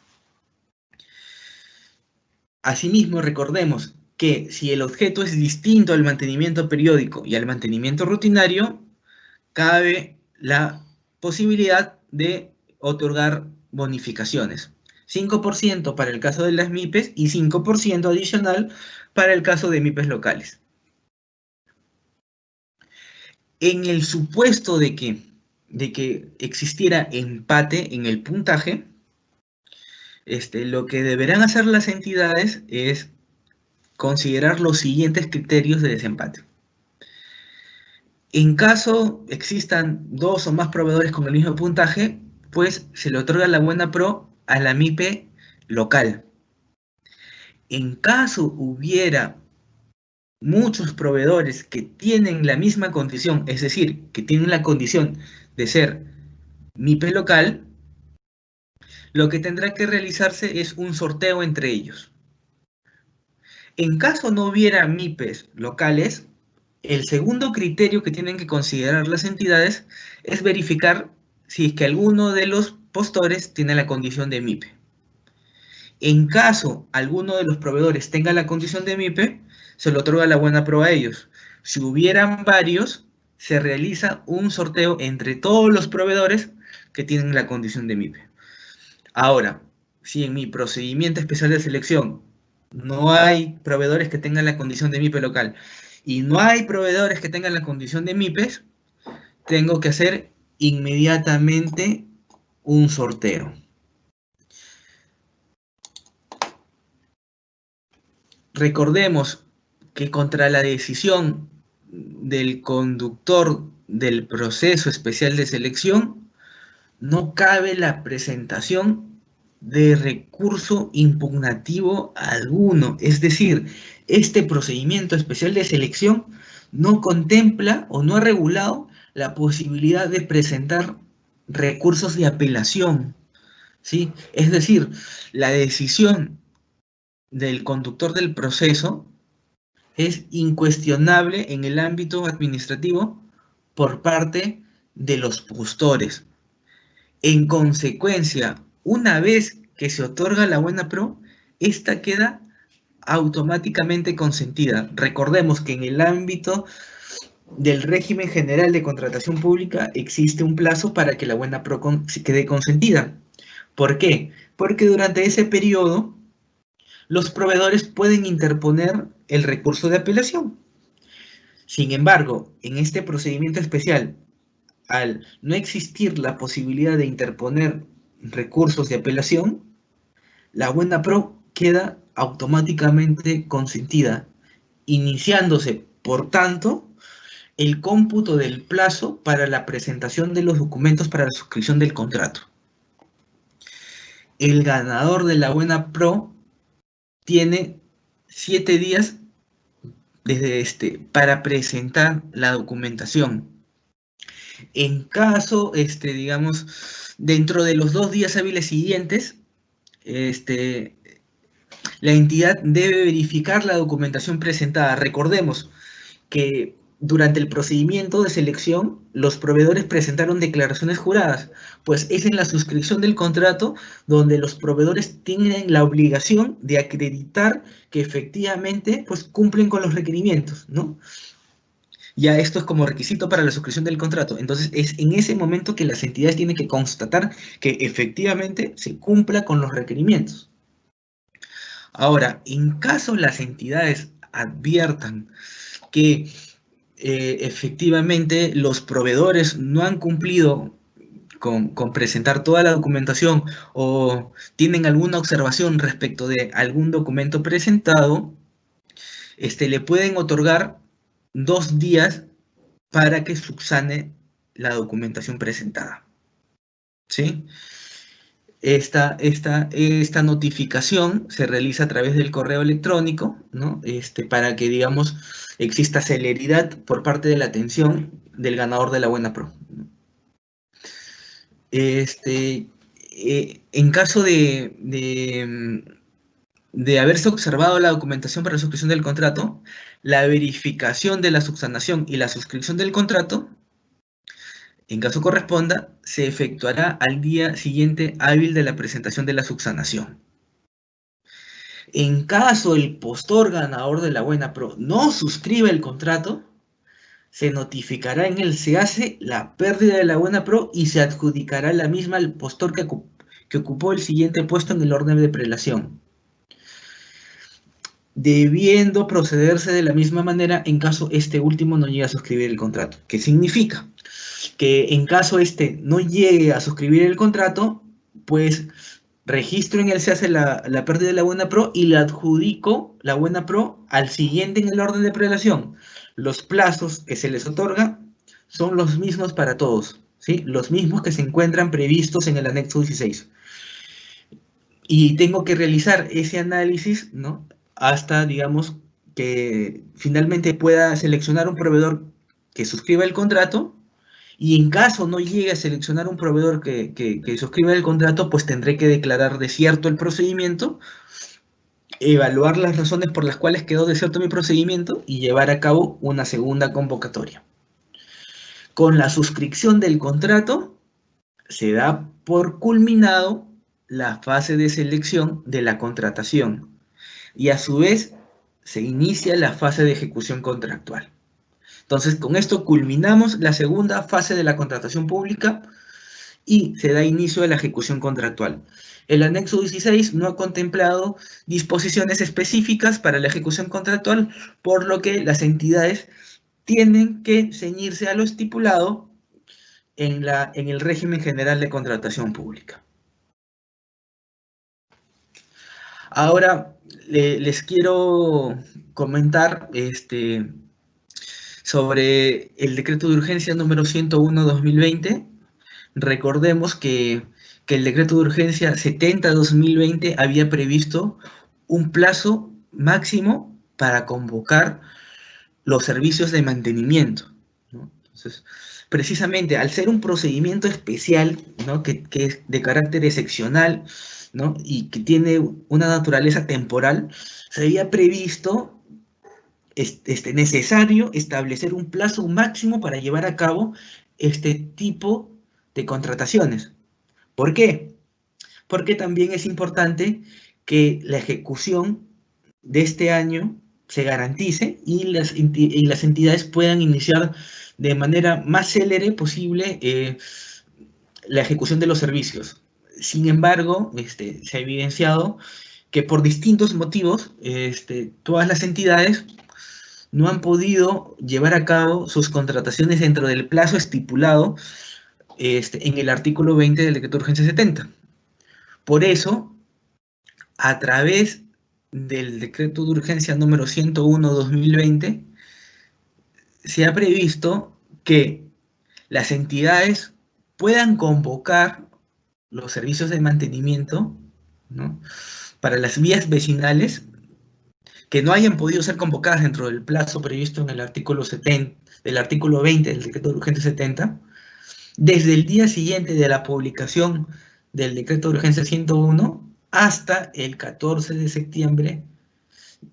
Asimismo, recordemos que si el objeto es distinto al mantenimiento periódico y al mantenimiento rutinario, cabe la posibilidad de otorgar bonificaciones. 5% para el caso de las MIPES y 5% adicional para el caso de MIPES locales. En el supuesto de que existiera empate en el puntaje, lo que deberán hacer las entidades es considerar los siguientes criterios de desempate. En caso existan 2 o más proveedores con el mismo puntaje, pues se le otorga la buena pro a la MIPE local. En caso hubiera muchos proveedores que tienen la misma condición, es decir, que tienen la condición de ser MIPE local, lo que tendrá que realizarse es un sorteo entre ellos. En caso no hubiera MIPEs locales, el segundo criterio que tienen que considerar las entidades es verificar si es que alguno de los postores tiene la condición de MIPE. En caso alguno de los proveedores tenga la condición de MIPE, se le otorga la buena pro a ellos. Si hubieran varios, se realiza un sorteo entre todos los proveedores que tienen la condición de MIPE. Ahora, si en mi procedimiento especial de selección no hay proveedores que tengan la condición de MIPE local y no hay proveedores que tengan la condición de MIPEs, tengo que hacer inmediatamente un sorteo. Recordemos que contra la decisión del conductor del proceso especial de selección no cabe la presentación de recurso impugnativo alguno. Es decir, este procedimiento especial de selección no contempla o no ha regulado la posibilidad de presentar recursos de apelación, ¿sí? Es decir, la decisión del conductor del proceso es incuestionable en el ámbito administrativo por parte de los postores. En consecuencia, una vez que se otorga la buena pro, esta queda automáticamente consentida. Recordemos que en el ámbito del régimen general de contratación pública existe un plazo para que la buena pro quede consentida. ¿Por qué? Porque durante ese periodo los proveedores pueden interponer el recurso de apelación. Sin embargo, en este procedimiento especial, al no existir la posibilidad de interponer recursos de apelación, la buena pro queda automáticamente consentida, iniciándose, por tanto, el cómputo del plazo para la presentación de los documentos para la suscripción del contrato. El ganador de la buena pro tiene 7 días desde para presentar la documentación. En caso, digamos, dentro de los 2 días hábiles siguientes, la entidad debe verificar la documentación presentada. Recordemos que durante el procedimiento de selección, los proveedores presentaron declaraciones juradas, pues es en la suscripción del contrato donde los proveedores tienen la obligación de acreditar que efectivamente pues, cumplen con los requerimientos, ¿no? Ya esto es como requisito para la suscripción del contrato. Entonces, es en ese momento que las entidades tienen que constatar que efectivamente se cumpla con los requerimientos. Ahora, en caso las entidades adviertan que efectivamente los proveedores no han cumplido con presentar toda la documentación o tienen alguna observación respecto de algún documento presentado, le pueden otorgar 2 días para que subsane la documentación presentada. ¿Sí? Esta notificación se realiza a través del correo electrónico, ¿no? Para que, digamos, exista celeridad por parte de la atención del ganador de la buena pro. En caso de haberse observado la documentación para la suscripción del contrato, la verificación de la subsanación y la suscripción del contrato, en caso corresponda, se efectuará al día siguiente hábil de la presentación de la subsanación. En caso el postor ganador de la buena pro no suscriba el contrato, se notificará en el SEACE la pérdida de la buena pro y se adjudicará la misma al postor que ocupó el siguiente puesto en el orden de prelación. debiendo procederse de la misma manera en caso este último no llegue a suscribir el contrato. ¿Qué significa? Que en caso este no llegue a suscribir el contrato, pues registro en él se hace la pérdida de la buena pro y le adjudico la buena pro al siguiente en el orden de prelación. Los plazos que se les otorga son los mismos para todos, ¿sí? Los mismos que se encuentran previstos en el anexo 16. Y tengo que realizar ese análisis, ¿no? Hasta, digamos, que finalmente pueda seleccionar un proveedor que suscriba el contrato, y en caso no llegue a seleccionar un proveedor que suscriba el contrato, pues tendré que declarar desierto el procedimiento, evaluar las razones por las cuales quedó desierto mi procedimiento y llevar a cabo una segunda convocatoria. Con la suscripción del contrato, se da por culminado la fase de selección de la contratación y a su vez se inicia la fase de ejecución contractual. Entonces, con esto culminamos la segunda fase de la contratación pública y se da inicio a la ejecución contractual. El anexo 16 no ha contemplado disposiciones específicas para la ejecución contractual, por lo que las entidades tienen que ceñirse a lo estipulado en el régimen general de contratación pública. Ahora les quiero comentar sobre el decreto de urgencia número 101/2020. Recordemos que el decreto de urgencia 70/2020 había previsto un plazo máximo para convocar los servicios de mantenimiento, ¿no? Entonces, precisamente al ser un procedimiento especial, ¿no? que es de carácter excepcional, ¿no? Y que tiene una naturaleza temporal, se había previsto necesario establecer un plazo máximo para llevar a cabo este tipo de contrataciones. ¿Por qué? Porque también es importante que la ejecución de este año se garantice y las entidades puedan iniciar de manera más célere posible la ejecución de los servicios. Sin embargo, se ha evidenciado que por distintos motivos todas las entidades no han podido llevar a cabo sus contrataciones dentro del plazo estipulado en el artículo 20 del decreto de urgencia 70. Por eso, a través del decreto de urgencia número 101/2020, se ha previsto que las entidades puedan convocar los servicios de mantenimiento, ¿no? Para las vías vecinales que no hayan podido ser convocadas dentro del plazo previsto en el artículo 20 del decreto de urgencia 70, desde el día siguiente de la publicación del decreto de urgencia 101 hasta el 14 de septiembre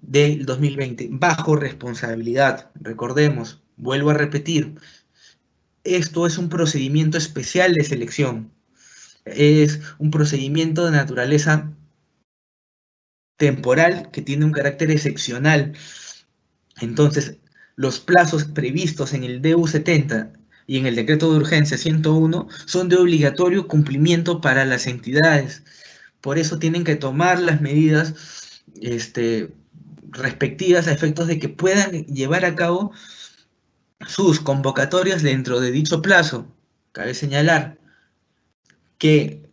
del 2020, bajo responsabilidad. Recordemos, vuelvo a repetir, esto es un procedimiento especial de selección. Es un procedimiento de naturaleza temporal que tiene un carácter excepcional. Entonces, los plazos previstos en el DU 70 y en el decreto de urgencia 101 son de obligatorio cumplimiento para las entidades. Por eso tienen que tomar las medidas respectivas a efectos de que puedan llevar a cabo sus convocatorias dentro de dicho plazo. Cabe señalar que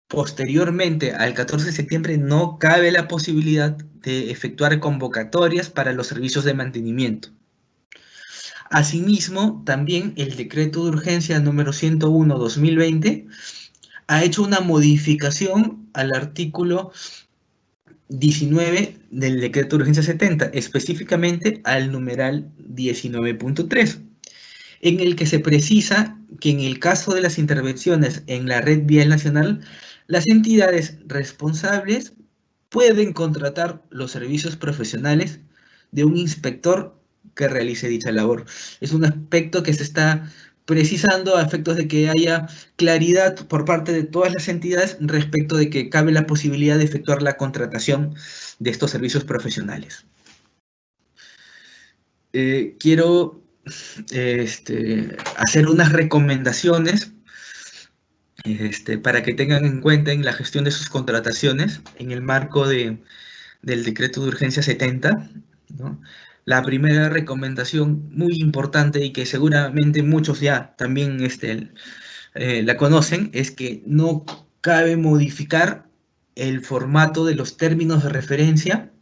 posteriormente al 14 de septiembre no cabe la posibilidad de efectuar convocatorias para los servicios de mantenimiento. Asimismo, también el decreto de urgencia número 101/2020 ha hecho una modificación al artículo 19 del decreto de urgencia 70, específicamente al numeral 19.3, en el que se precisa que en el caso de las intervenciones en la red vial nacional, las entidades responsables pueden contratar los servicios profesionales de un inspector que realice dicha labor. Es un aspecto que se está precisando a efectos de que haya claridad por parte de todas las entidades respecto de que cabe la posibilidad de efectuar la contratación de estos servicios profesionales. Quiero hacer unas recomendaciones para que tengan en cuenta en la gestión de sus contrataciones en el marco de del decreto de urgencia 70, ¿no? La primera recomendación muy importante y que seguramente muchos ya también la conocen es que no cabe modificar el formato de los términos de referencia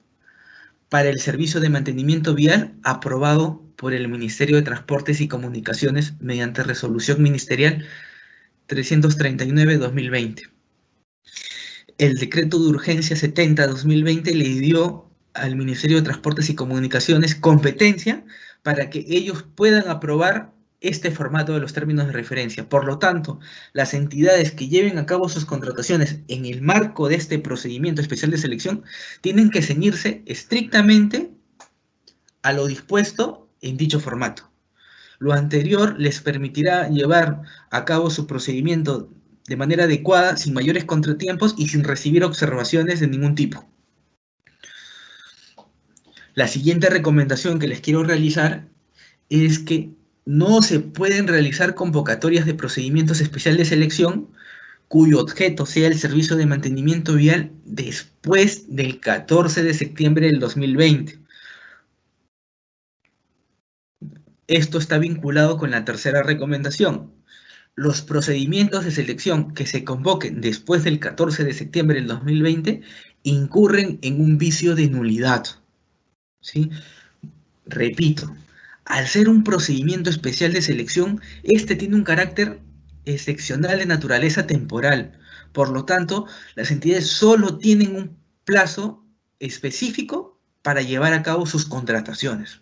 para el servicio de mantenimiento vial aprobado por el Ministerio de Transportes y Comunicaciones mediante resolución ministerial 339-2020. El decreto de urgencia 70-2020 le dio al Ministerio de Transportes y Comunicaciones competencia para que ellos puedan aprobar este formato de los términos de referencia. Por lo tanto, las entidades que lleven a cabo sus contrataciones en el marco de este procedimiento especial de selección tienen que ceñirse estrictamente a lo dispuesto en dicho formato. Lo anterior les permitirá llevar a cabo su procedimiento de manera adecuada, sin mayores contratiempos y sin recibir observaciones de ningún tipo. La siguiente recomendación que les quiero realizar es que no se pueden realizar convocatorias de procedimientos especiales de selección cuyo objeto sea el servicio de mantenimiento vial después del 14 de septiembre del 2020. Esto está vinculado con la tercera recomendación. Los procedimientos de selección que se convoquen después del 14 de septiembre del 2020 incurren en un vicio de nulidad, ¿sí? Repito, al ser un procedimiento especial de selección, este tiene un carácter excepcional de naturaleza temporal. Por lo tanto, las entidades solo tienen un plazo específico para llevar a cabo sus contrataciones.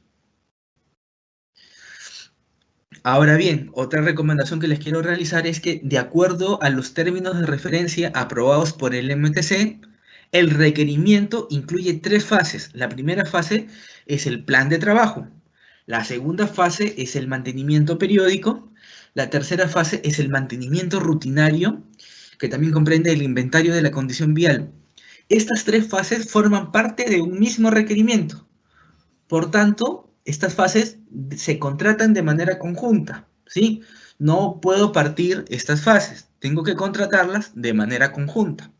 Ahora bien, otra recomendación que les quiero realizar es que, de acuerdo a los términos de referencia aprobados por el MTC, el requerimiento incluye 3 fases. La primera fase es el plan de trabajo. La segunda fase es el mantenimiento periódico. La tercera fase es el mantenimiento rutinario, que también comprende el inventario de la condición vial. Estas 3 fases forman parte de un mismo requerimiento. Por tanto, estas fases se contratan de manera conjunta, ¿sí? No puedo partir estas fases, tengo que contratarlas de manera conjunta.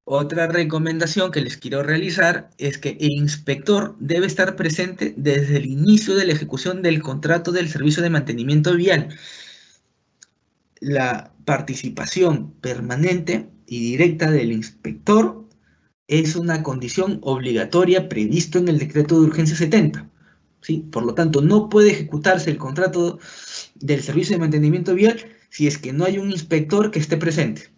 Otra recomendación que les quiero realizar es que el inspector debe estar presente desde el inicio de la ejecución del contrato del servicio de mantenimiento vial. La participación permanente y directa del inspector es una condición obligatoria previsto en el decreto de urgencia 70. ¿Sí? Por lo tanto, no puede ejecutarse el contrato del servicio de mantenimiento vial si es que no hay un inspector que esté presente.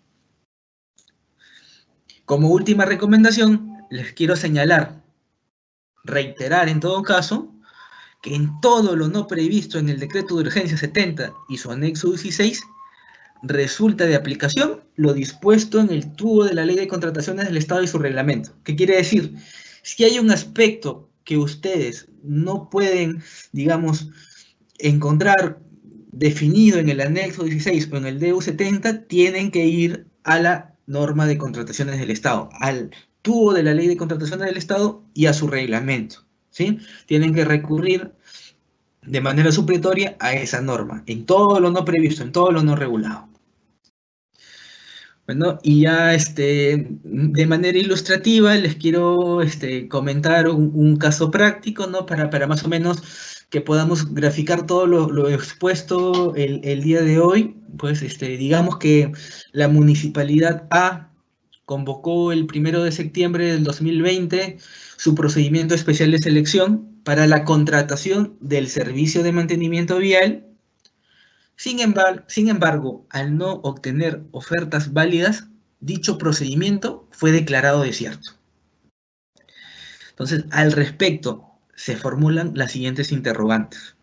Como última recomendación, les quiero señalar, reiterar en todo caso, que en todo lo no previsto en el decreto de urgencia 70 y su anexo 16, resulta de aplicación lo dispuesto en el tubo de la Ley de Contrataciones del Estado y su reglamento. ¿Qué quiere decir? Si hay un aspecto que ustedes no pueden, digamos, encontrar definido en el anexo 16 o en el DU 70, tienen que ir a la norma de contrataciones del Estado, al tubo de la Ley de Contrataciones del Estado y a su reglamento, ¿sí? Tienen que recurrir de manera supletoria a esa norma, en todo lo no previsto, en todo lo no regulado. Bueno, y ya de manera ilustrativa les quiero comentar un caso práctico, ¿no? Para más o menos que podamos graficar todo lo expuesto el día de hoy. Pues digamos que la Municipalidad A convocó el 1 de septiembre del 2020 su procedimiento especial de selección para la contratación del servicio de mantenimiento vial. Sin embargo, al no obtener ofertas válidas, dicho procedimiento fue declarado desierto. Entonces, al respecto, se formulan las siguientes interrogantes.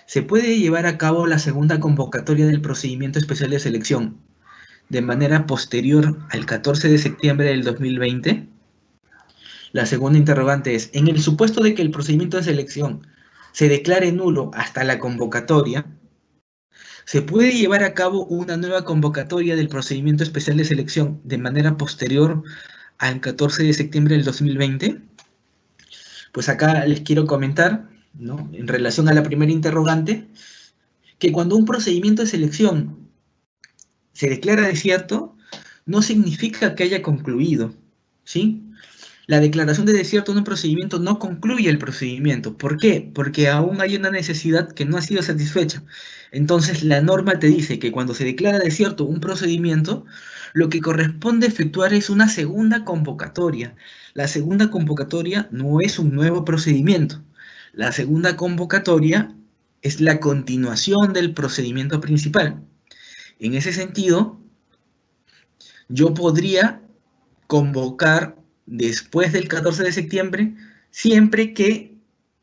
¿Se puede llevar a cabo la segunda convocatoria del procedimiento especial de selección de manera posterior al 14 de septiembre del 2020? La segunda interrogante es, en el supuesto de que el procedimiento de selección se declare nulo hasta la convocatoria, ¿se puede llevar a cabo una nueva convocatoria del procedimiento especial de selección de manera posterior al 14 de septiembre del 2020? Pues acá les quiero comentar, ¿no?, en relación a la primera interrogante, que cuando un procedimiento de selección se declara desierto, no significa que haya concluido, ¿sí? La declaración de desierto en un procedimiento no concluye el procedimiento. ¿Por qué? Porque aún hay una necesidad que no ha sido satisfecha. Entonces, la norma te dice que cuando se declara desierto un procedimiento, lo que corresponde efectuar es una segunda convocatoria. La segunda convocatoria no es un nuevo procedimiento. La segunda convocatoria es la continuación del procedimiento principal. En ese sentido, yo podría convocar después del 14 de septiembre, siempre que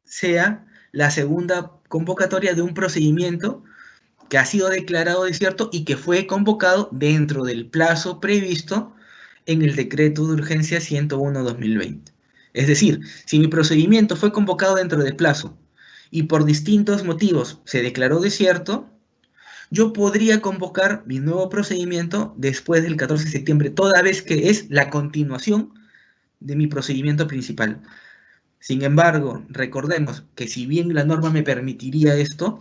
sea la segunda convocatoria de un procedimiento que ha sido declarado desierto y que fue convocado dentro del plazo previsto en el decreto de urgencia 101/2020. Es decir, si mi procedimiento fue convocado dentro del plazo y por distintos motivos se declaró desierto, yo podría convocar mi nuevo procedimiento después del 14 de septiembre, toda vez que es la continuación de mi procedimiento principal. Sin embargo, recordemos que si bien la norma me permitiría esto,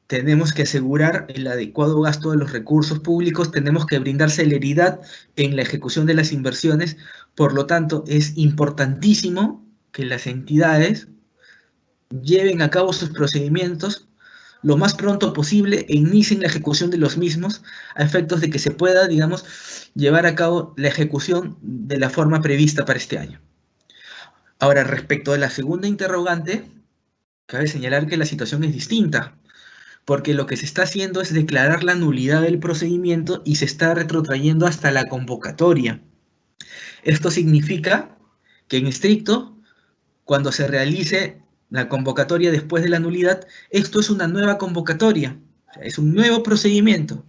tenemos que asegurar el adecuado gasto de los recursos públicos, tenemos que brindar celeridad en la ejecución de las inversiones, por lo tanto, es importantísimo que las entidades lleven a cabo sus procedimientos lo más pronto posible e inicien la ejecución de los mismos a efectos de que se pueda, digamos, llevar a cabo la ejecución de la forma prevista para este año. Ahora, respecto a la segunda interrogante, cabe señalar que la situación es distinta, porque lo que se está haciendo es declarar la nulidad del procedimiento y se está retrotrayendo hasta la convocatoria. Esto significa que en estricto, cuando se realice la convocatoria después de la nulidad, esto es una nueva convocatoria, o sea, es un nuevo procedimiento.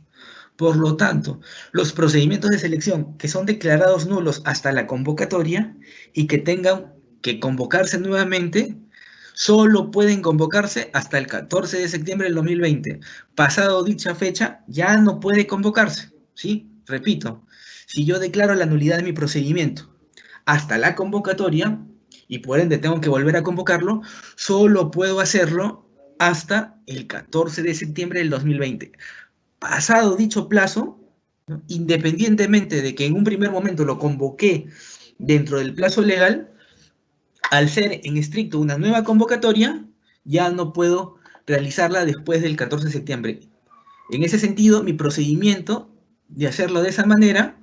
Por lo tanto, los procedimientos de selección que son declarados nulos hasta la convocatoria y que tengan que convocarse nuevamente, solo pueden convocarse hasta el 14 de septiembre del 2020. Pasado dicha fecha, ya no puede convocarse, ¿sí? Repito, si yo declaro la nulidad de mi procedimiento hasta la convocatoria, y por ende tengo que volver a convocarlo, solo puedo hacerlo hasta el 14 de septiembre del 2020. Pasado dicho plazo, ¿no? Independientemente de que en un primer momento lo convoqué dentro del plazo legal, al ser en estricto una nueva convocatoria, ya no puedo realizarla después del 14 de septiembre. En ese sentido, mi procedimiento de hacerlo de esa manera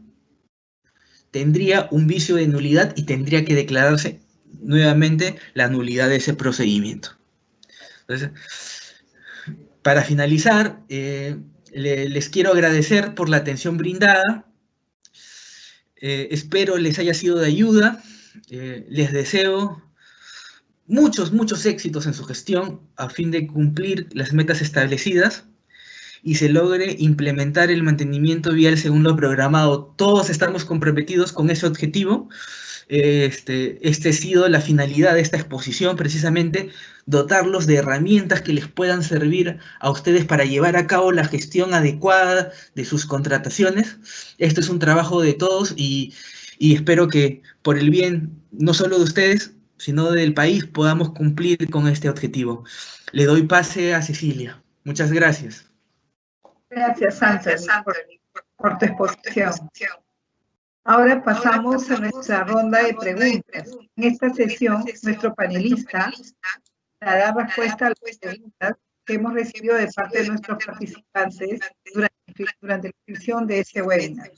tendría un vicio de nulidad y tendría que declararse nuevamente la nulidad de ese procedimiento. Entonces, para finalizar, les quiero agradecer por la atención brindada. Espero les haya sido de ayuda. Les deseo muchos éxitos en su gestión a fin de cumplir las metas establecidas y se logre implementar el mantenimiento vial según lo programado. Todos estamos comprometidos con ese objetivo. Este ha sido la finalidad de esta exposición, precisamente dotarlos de herramientas que les puedan servir a ustedes para llevar a cabo la gestión adecuada de sus contrataciones. Esto es un trabajo de todos y espero que por el bien no solo de ustedes, sino del país, podamos cumplir con este objetivo. Le doy pase a Cecilia. Muchas gracias. Gracias, Anthony, por tu exposición. Ahora pasamos a nuestra ronda de preguntas. En esta sesión, nuestro panelista dará respuesta a las preguntas que hemos recibido de parte de nuestros participantes durante la inscripción de este webinar.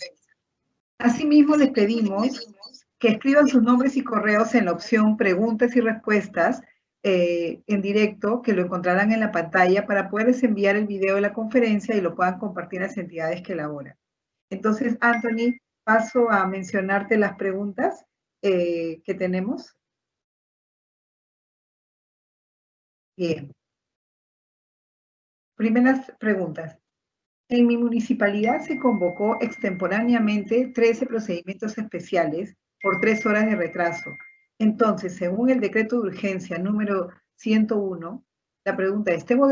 Asimismo, les pedimos que escriban sus nombres y correos en la opción preguntas y respuestas en directo, que lo encontrarán en la pantalla para poderles enviar el video de la conferencia y lo puedan compartir a las entidades que elaboran. Entonces, Anthony, paso a mencionarte las preguntas que tenemos. Bien. Primeras preguntas. En mi municipalidad se convocó extemporáneamente 13 procedimientos especiales por 3 horas de retraso. Entonces, según el decreto de urgencia número 101, la pregunta es, ¿tengo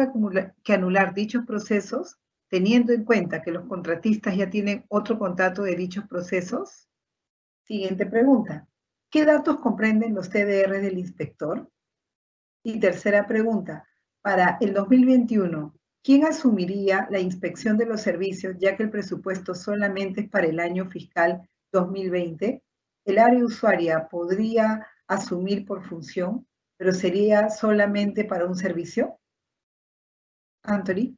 que anular dichos procesos teniendo en cuenta que los contratistas ya tienen otro contrato de dichos procesos? Siguiente pregunta. ¿Qué datos comprenden los TDR del inspector? Y tercera pregunta. Para el 2021, ¿quién asumiría la inspección de los servicios, ya que el presupuesto solamente es para el año fiscal 2020? el área usuaria podría asumir por función, pero sería solamente para un servicio? Anthony.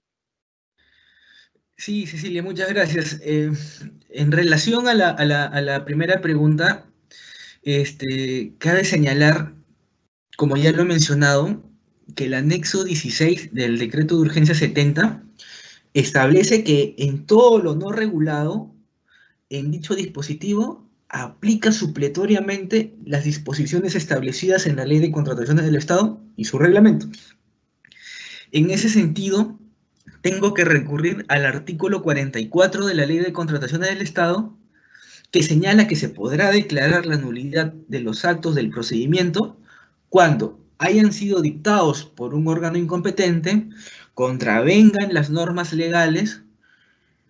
Sí, Cecilia, muchas gracias. En relación a la primera pregunta, cabe señalar, como ya lo he mencionado, que el anexo 16 del decreto de urgencia 70 establece que en todo lo no regulado, en dicho dispositivo, aplica supletoriamente las disposiciones establecidas en la Ley de Contrataciones del Estado y su reglamento. En ese sentido, tengo que recurrir al artículo 44 de la Ley de Contrataciones del Estado, que señala que se podrá declarar la nulidad de los actos del procedimiento cuando hayan sido dictados por un órgano incompetente, contravengan las normas legales,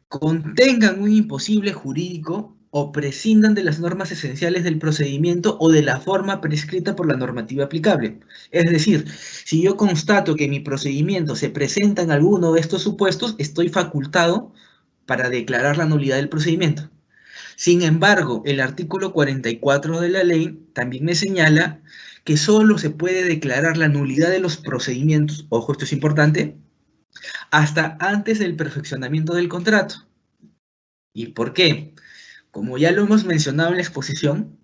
contengan un imposible jurídico o prescindan de las normas esenciales del procedimiento o de la forma prescrita por la normativa aplicable. Es decir, si yo constato que en mi procedimiento se presentan alguno de estos supuestos, estoy facultado para declarar la nulidad del procedimiento. Sin embargo, el artículo 44 de la ley también me señala que solo se puede declarar la nulidad de los procedimientos, ojo, esto es importante, hasta antes del perfeccionamiento del contrato. ¿Y por qué? Como ya lo hemos mencionado en la exposición,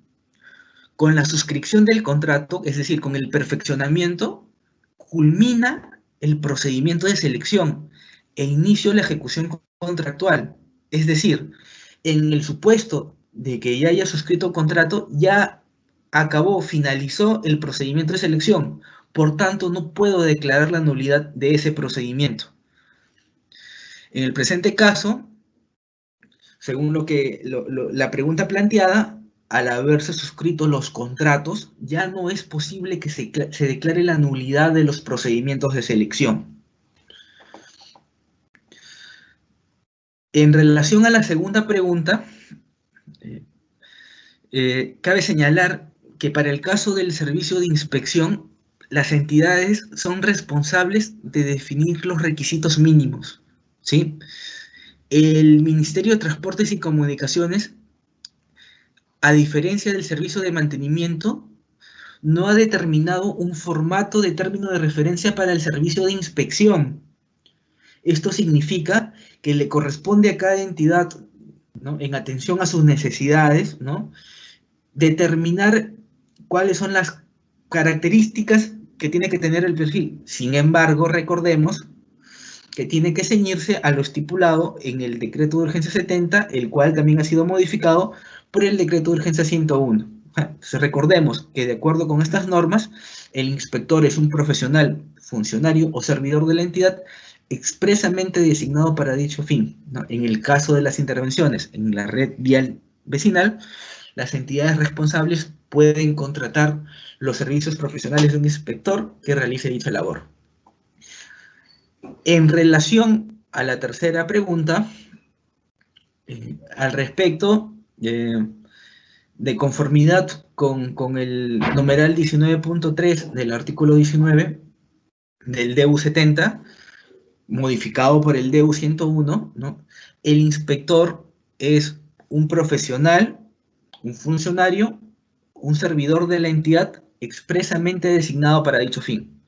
con la suscripción del contrato, es decir, con el perfeccionamiento, culmina el procedimiento de selección e inicio la ejecución contractual. Es decir, en el supuesto de que ya haya suscrito contrato, ya acabó, finalizó el procedimiento de selección. Por tanto, no puedo declarar la nulidad de ese procedimiento. En el presente caso, según la pregunta planteada, al haberse suscrito los contratos, ya no es posible que se declare la nulidad de los procedimientos de selección. En relación a la segunda pregunta, cabe señalar que para el caso del servicio de inspección, las entidades son responsables de definir los requisitos mínimos, ¿sí? El Ministerio de Transportes y Comunicaciones, a diferencia del servicio de mantenimiento, no ha determinado un formato de término de referencia para el servicio de inspección. Esto significa que le corresponde a cada entidad, ¿no?, en atención a sus necesidades, ¿no?, determinar cuáles son las características que tiene que tener el perfil. Sin embargo, recordemos que tiene que ceñirse a lo estipulado en el decreto de urgencia 70, el cual también ha sido modificado por el decreto de urgencia 101. Entonces, recordemos que de acuerdo con estas normas, el inspector es un profesional, funcionario o servidor de la entidad expresamente designado para dicho fin, ¿no? En el caso de las intervenciones en la red vial vecinal, las entidades responsables pueden contratar los servicios profesionales de un inspector que realice dicha labor. En relación a la tercera pregunta, al respecto, de conformidad con el numeral 19.3 del artículo 19 del DEU 70, modificado por el DEU 101, ¿no?, el inspector es un profesional, un funcionario, un servidor de la entidad expresamente designado para dicho fin.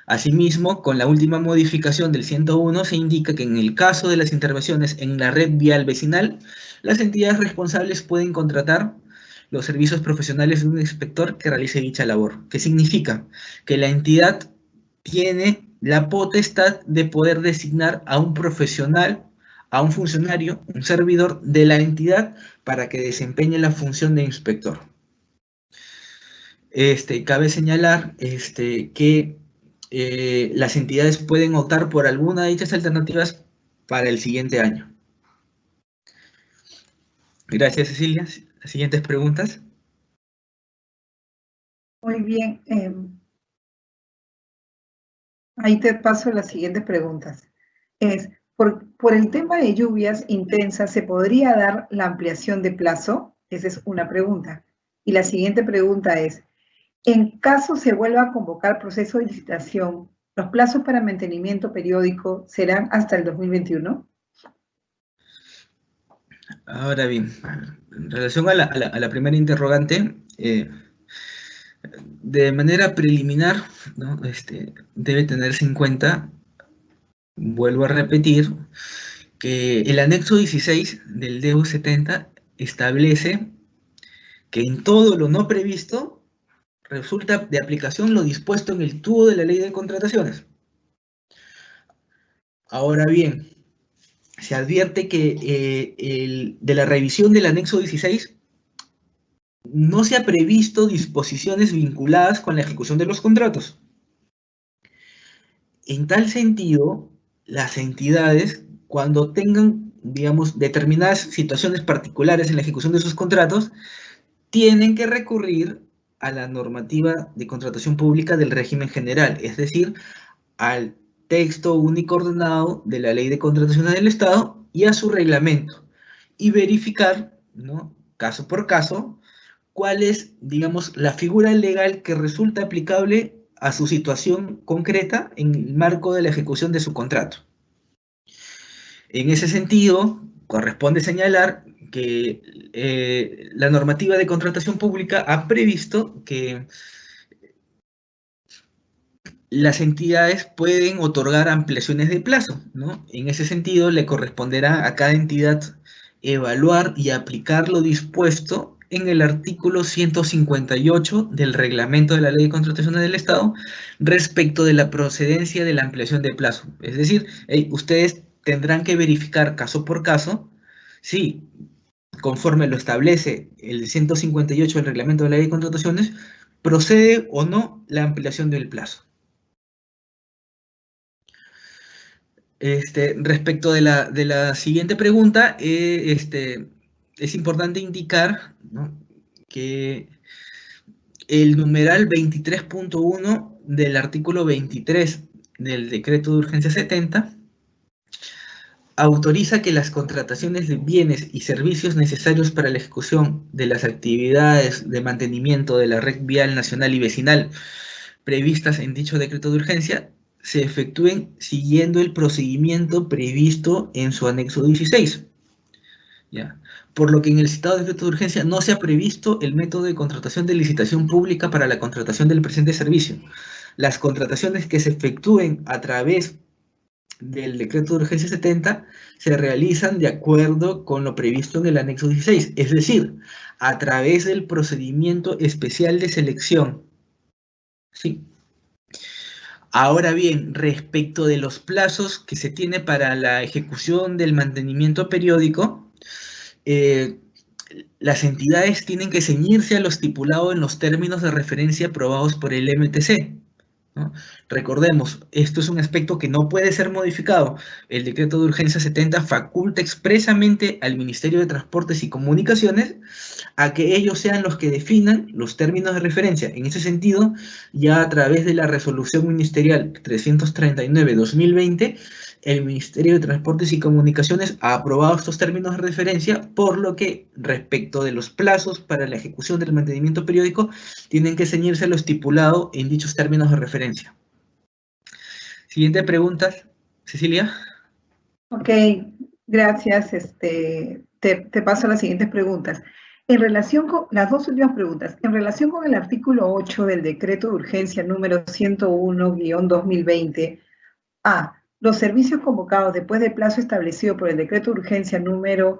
Asimismo, con la última modificación del 101 se indica que en el caso de las intervenciones en la red vial vecinal, las entidades responsables pueden contratar los servicios profesionales de un inspector que realice dicha labor. ¿Qué significa? Que la entidad tiene la potestad de poder designar a un profesional, a un funcionario, un servidor de la entidad para que desempeñe la función de inspector. Cabe señalar que las entidades pueden optar por alguna de dichas alternativas para el siguiente año. Gracias, Cecilia. Las siguientes preguntas. Muy bien. Ahí te paso las siguientes preguntas. Por el tema de lluvias intensas, ¿se podría dar la ampliación de plazo? Esa es una pregunta. Y la siguiente pregunta es, en caso se vuelva a convocar proceso de licitación, ¿los plazos para mantenimiento periódico serán hasta el 2021? Ahora bien, en relación a la primera interrogante, de manera preliminar, ¿no? Debe tenerse en cuenta, vuelvo a repetir, que el anexo 16 del DEU 70 establece que en todo lo no previsto resulta de aplicación lo dispuesto en el tubo de la ley de contrataciones. Ahora bien, se advierte que de la revisión del anexo 16 no se ha previsto disposiciones vinculadas con la ejecución de los contratos. En tal sentido, las entidades, cuando tengan, digamos, determinadas situaciones particulares en la ejecución de sus contratos, tienen que recurrir a la normativa de contratación pública del régimen general, es decir, al texto único ordenado de la Ley de Contrataciones del Estado y a su reglamento, y verificar, ¿no?, caso por caso, cuál es, digamos, la figura legal que resulta aplicable a su situación concreta en el marco de la ejecución de su contrato. En ese sentido, corresponde señalar que la normativa de contratación pública ha previsto que las entidades pueden otorgar ampliaciones de plazo, ¿no? En ese sentido, le corresponderá a cada entidad evaluar y aplicar lo dispuesto en el artículo 158 del Reglamento de la Ley de Contrataciones del Estado respecto de la procedencia de la ampliación de plazo. Es decir, ustedes tendrán que verificar caso por caso si, conforme lo establece el 158 del Reglamento de la Ley de Contrataciones, procede o no la ampliación del plazo. Respecto de la siguiente pregunta, es importante indicar, ¿no?, que el numeral 23.1 del artículo 23 del decreto de urgencia 70 autoriza que las contrataciones de bienes y servicios necesarios para la ejecución de las actividades de mantenimiento de la red vial nacional y vecinal previstas en dicho decreto de urgencia se efectúen siguiendo el procedimiento previsto en su anexo 16. ¿Ya? Por lo que en el citado decreto de urgencia no se ha previsto el método de contratación de licitación pública para la contratación del presente servicio. Las contrataciones que se efectúen a través del decreto de urgencia 70 se realizan de acuerdo con lo previsto en el anexo 16, es decir, a través del procedimiento especial de selección. Sí. Ahora bien, respecto de los plazos que se tiene para la ejecución del mantenimiento periódico, las entidades tienen que ceñirse a lo estipulado en los términos de referencia aprobados por el MTC, ¿no? Recordemos, esto es un aspecto que no puede ser modificado. El decreto de urgencia 70 faculta expresamente al Ministerio de Transportes y Comunicaciones a que ellos sean los que definan los términos de referencia. En ese sentido, ya a través de la resolución ministerial 339/2020, el Ministerio de Transportes y Comunicaciones ha aprobado estos términos de referencia, por lo que respecto de los plazos para la ejecución del mantenimiento periódico, tienen que ceñirse a lo estipulado en dichos términos de referencia. Siguiente pregunta, Cecilia. Ok, gracias. Te paso a las siguientes preguntas. En relación con las dos últimas preguntas, en relación con el artículo 8 del decreto de urgencia número 101-2020, A. Los servicios convocados después del plazo establecido por el decreto de urgencia número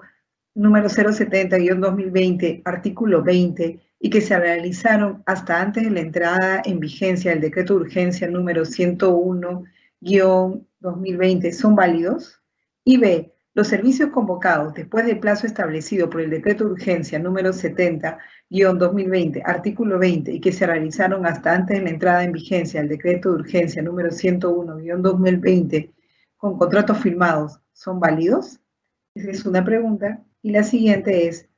070-2020, artículo 20, y que se realizaron hasta antes de la entrada en vigencia del decreto de urgencia número 101-2020, ¿son válidos? Y B. Los servicios convocados después del plazo establecido por el decreto de urgencia número 70-2020, artículo 20, y que se realizaron hasta antes de la entrada en vigencia del decreto de urgencia número 101-2020 con contratos firmados, ¿son válidos? Esa es una pregunta. Y la siguiente es,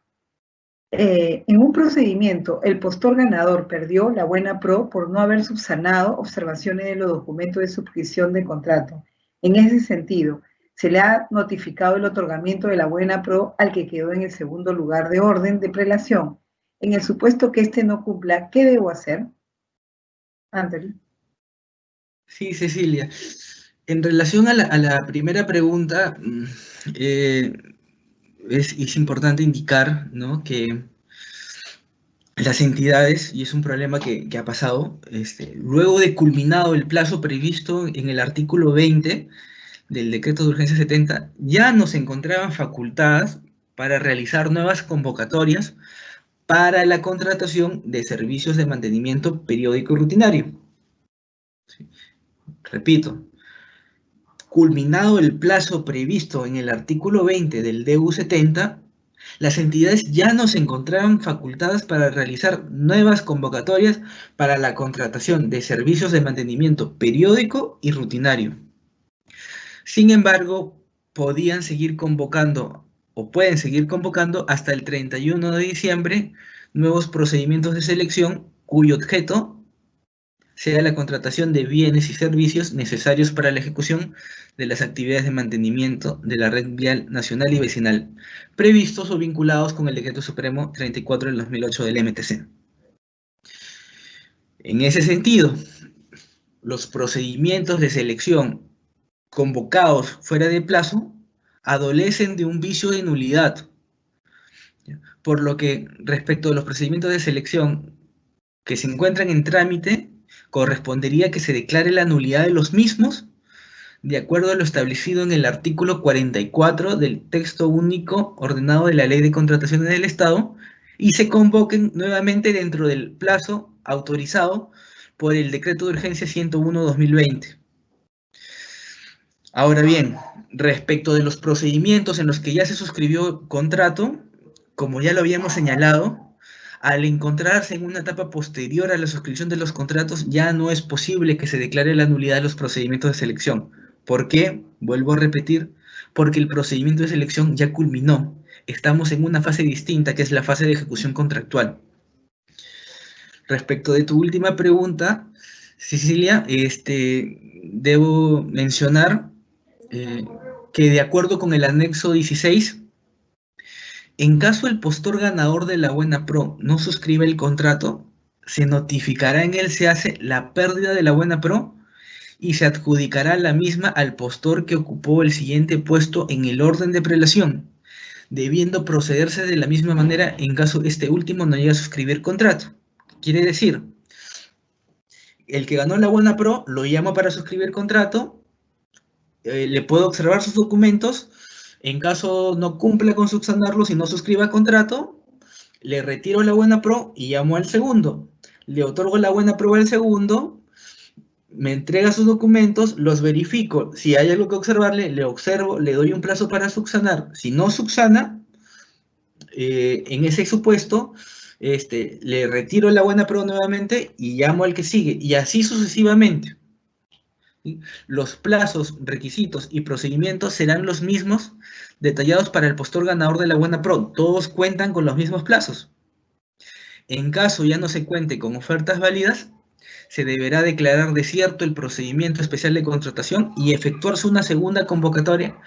en un procedimiento, el postor ganador perdió la buena pro por no haber subsanado observaciones de los documentos de suscripción de contrato. En ese sentido, se le ha notificado el otorgamiento de la buena pro al que quedó en el segundo lugar de orden de prelación. En el supuesto que éste no cumpla, ¿qué debo hacer? Anthony. Sí, Cecilia. En relación a la primera pregunta, es importante indicar, ¿no?, que las entidades, y es un problema que ha pasado, luego de culminado el plazo previsto en el artículo 20 del decreto de urgencia 70, ya no se encontraban facultadas para realizar nuevas convocatorias para la contratación de servicios de mantenimiento periódico y rutinario. ¿Sí? Repito, culminado el plazo previsto en el artículo 20 del DU 70, las entidades ya no se encontraban facultadas para realizar nuevas convocatorias para la contratación de servicios de mantenimiento periódico y rutinario. Sin embargo, podían seguir convocando o pueden seguir convocando hasta el 31 de diciembre nuevos procedimientos de selección cuyo objeto sea la contratación de bienes y servicios necesarios para la ejecución de las actividades de mantenimiento de la red vial nacional y vecinal, previstos o vinculados con el Decreto Supremo 34 del 2008 del MTC. En ese sentido, los procedimientos de selección convocados fuera de plazo adolecen de un vicio de nulidad, por lo que respecto a los procedimientos de selección que se encuentran en trámite, correspondería que se declare la nulidad de los mismos de acuerdo a lo establecido en el artículo 44 del texto único ordenado de la Ley de Contrataciones del Estado y se convoquen nuevamente dentro del plazo autorizado por el Decreto de Urgencia 101/2020. Ahora bien, respecto de los procedimientos en los que ya se suscribió contrato, como ya lo habíamos señalado, al encontrarse en una etapa posterior a la suscripción de los contratos, ya no es posible que se declare la nulidad de los procedimientos de selección. ¿Por qué? Vuelvo a repetir, porque el procedimiento de selección ya culminó. Estamos en una fase distinta, que es la fase de ejecución contractual. Respecto de tu última pregunta, Cecilia, debo mencionar que de acuerdo con el anexo 16, en caso el postor ganador de la buena pro no suscriba el contrato, se notificará en el SEACE la pérdida de la buena pro y se adjudicará la misma al postor que ocupó el siguiente puesto en el orden de prelación, debiendo procederse de la misma manera en caso este último no llegue a suscribir contrato. Quiere decir, el que ganó la buena pro lo llamo para suscribir contrato, le puedo observar sus documentos. En caso no cumpla con subsanarlos y no suscriba contrato, le retiro la buena pro y llamo al segundo. Le otorgo la buena pro al segundo, me entrega sus documentos, los verifico. Si hay algo que observarle, le observo, le doy un plazo para subsanar. Si no subsana, en ese supuesto, le retiro la buena pro nuevamente y llamo al que sigue. Y así sucesivamente. ¿Sí? Los plazos, requisitos y procedimientos serán los mismos detallados para el postor ganador de la buena pro. Todos cuentan con los mismos plazos. En caso ya no se cuente con ofertas válidas, se deberá declarar desierto el procedimiento especial de contratación y efectuarse una segunda convocatoria.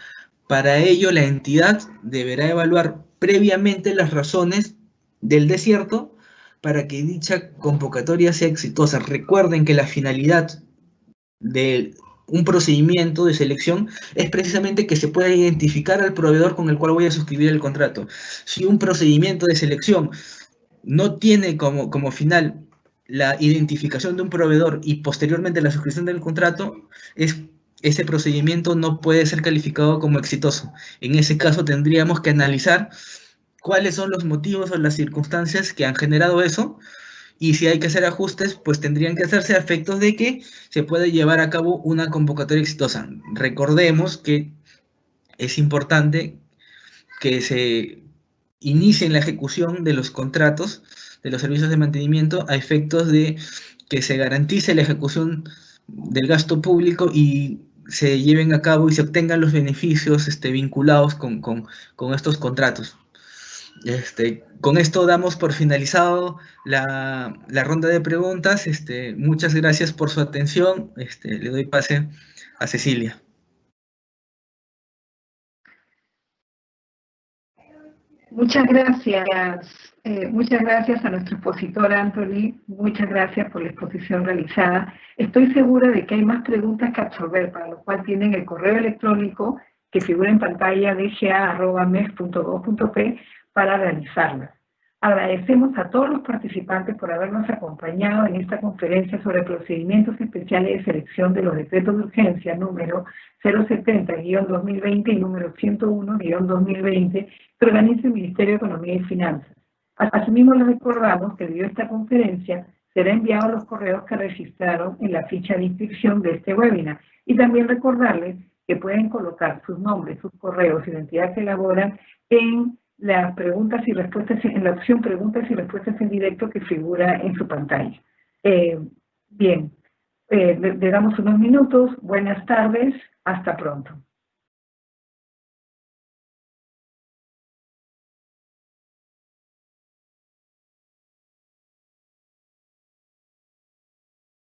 Para ello, la entidad deberá evaluar previamente las razones del desierto para que dicha convocatoria sea exitosa. Recuerden que la finalidad de un procedimiento de selección es precisamente que se pueda identificar al proveedor con el cual voy a suscribir el contrato. Si un procedimiento de selección no tiene como final la identificación de un proveedor y posteriormente la suscripción del contrato, ese procedimiento no puede ser calificado como exitoso. En ese caso tendríamos que analizar cuáles son los motivos o las circunstancias que han generado eso, y si hay que hacer ajustes, pues tendrían que hacerse a efectos de que se pueda llevar a cabo una convocatoria exitosa. Recordemos que es importante que se inicie la ejecución de los contratos de los servicios de mantenimiento a efectos de que se garantice la ejecución del gasto público y se lleven a cabo y se obtengan los beneficios vinculados con estos contratos. Con esto damos por finalizado la ronda de preguntas. Muchas gracias por su atención. Le doy pase a Cecilia. Muchas gracias a nuestro expositor Anthony, muchas gracias por la exposición realizada. Estoy segura de que hay más preguntas que absorber, para lo cual tienen el correo electrónico que figura en pantalla dga@mes.gov.p para realizarlas. Agradecemos a todos los participantes por habernos acompañado en esta conferencia sobre procedimientos especiales de selección de los decretos de urgencia número 070-2020 y número 101-2020 que organiza el Ministerio de Economía y Finanzas. Asimismo, les recordamos que debido a esta conferencia será enviado los correos que registraron en la ficha de inscripción de este webinar y también recordarles que pueden colocar sus nombres, sus correos, identidad que elaboran en las preguntas y respuestas, en la opción preguntas y respuestas en directo que figura en su pantalla. Bien, le damos unos minutos. Buenas tardes. Hasta pronto.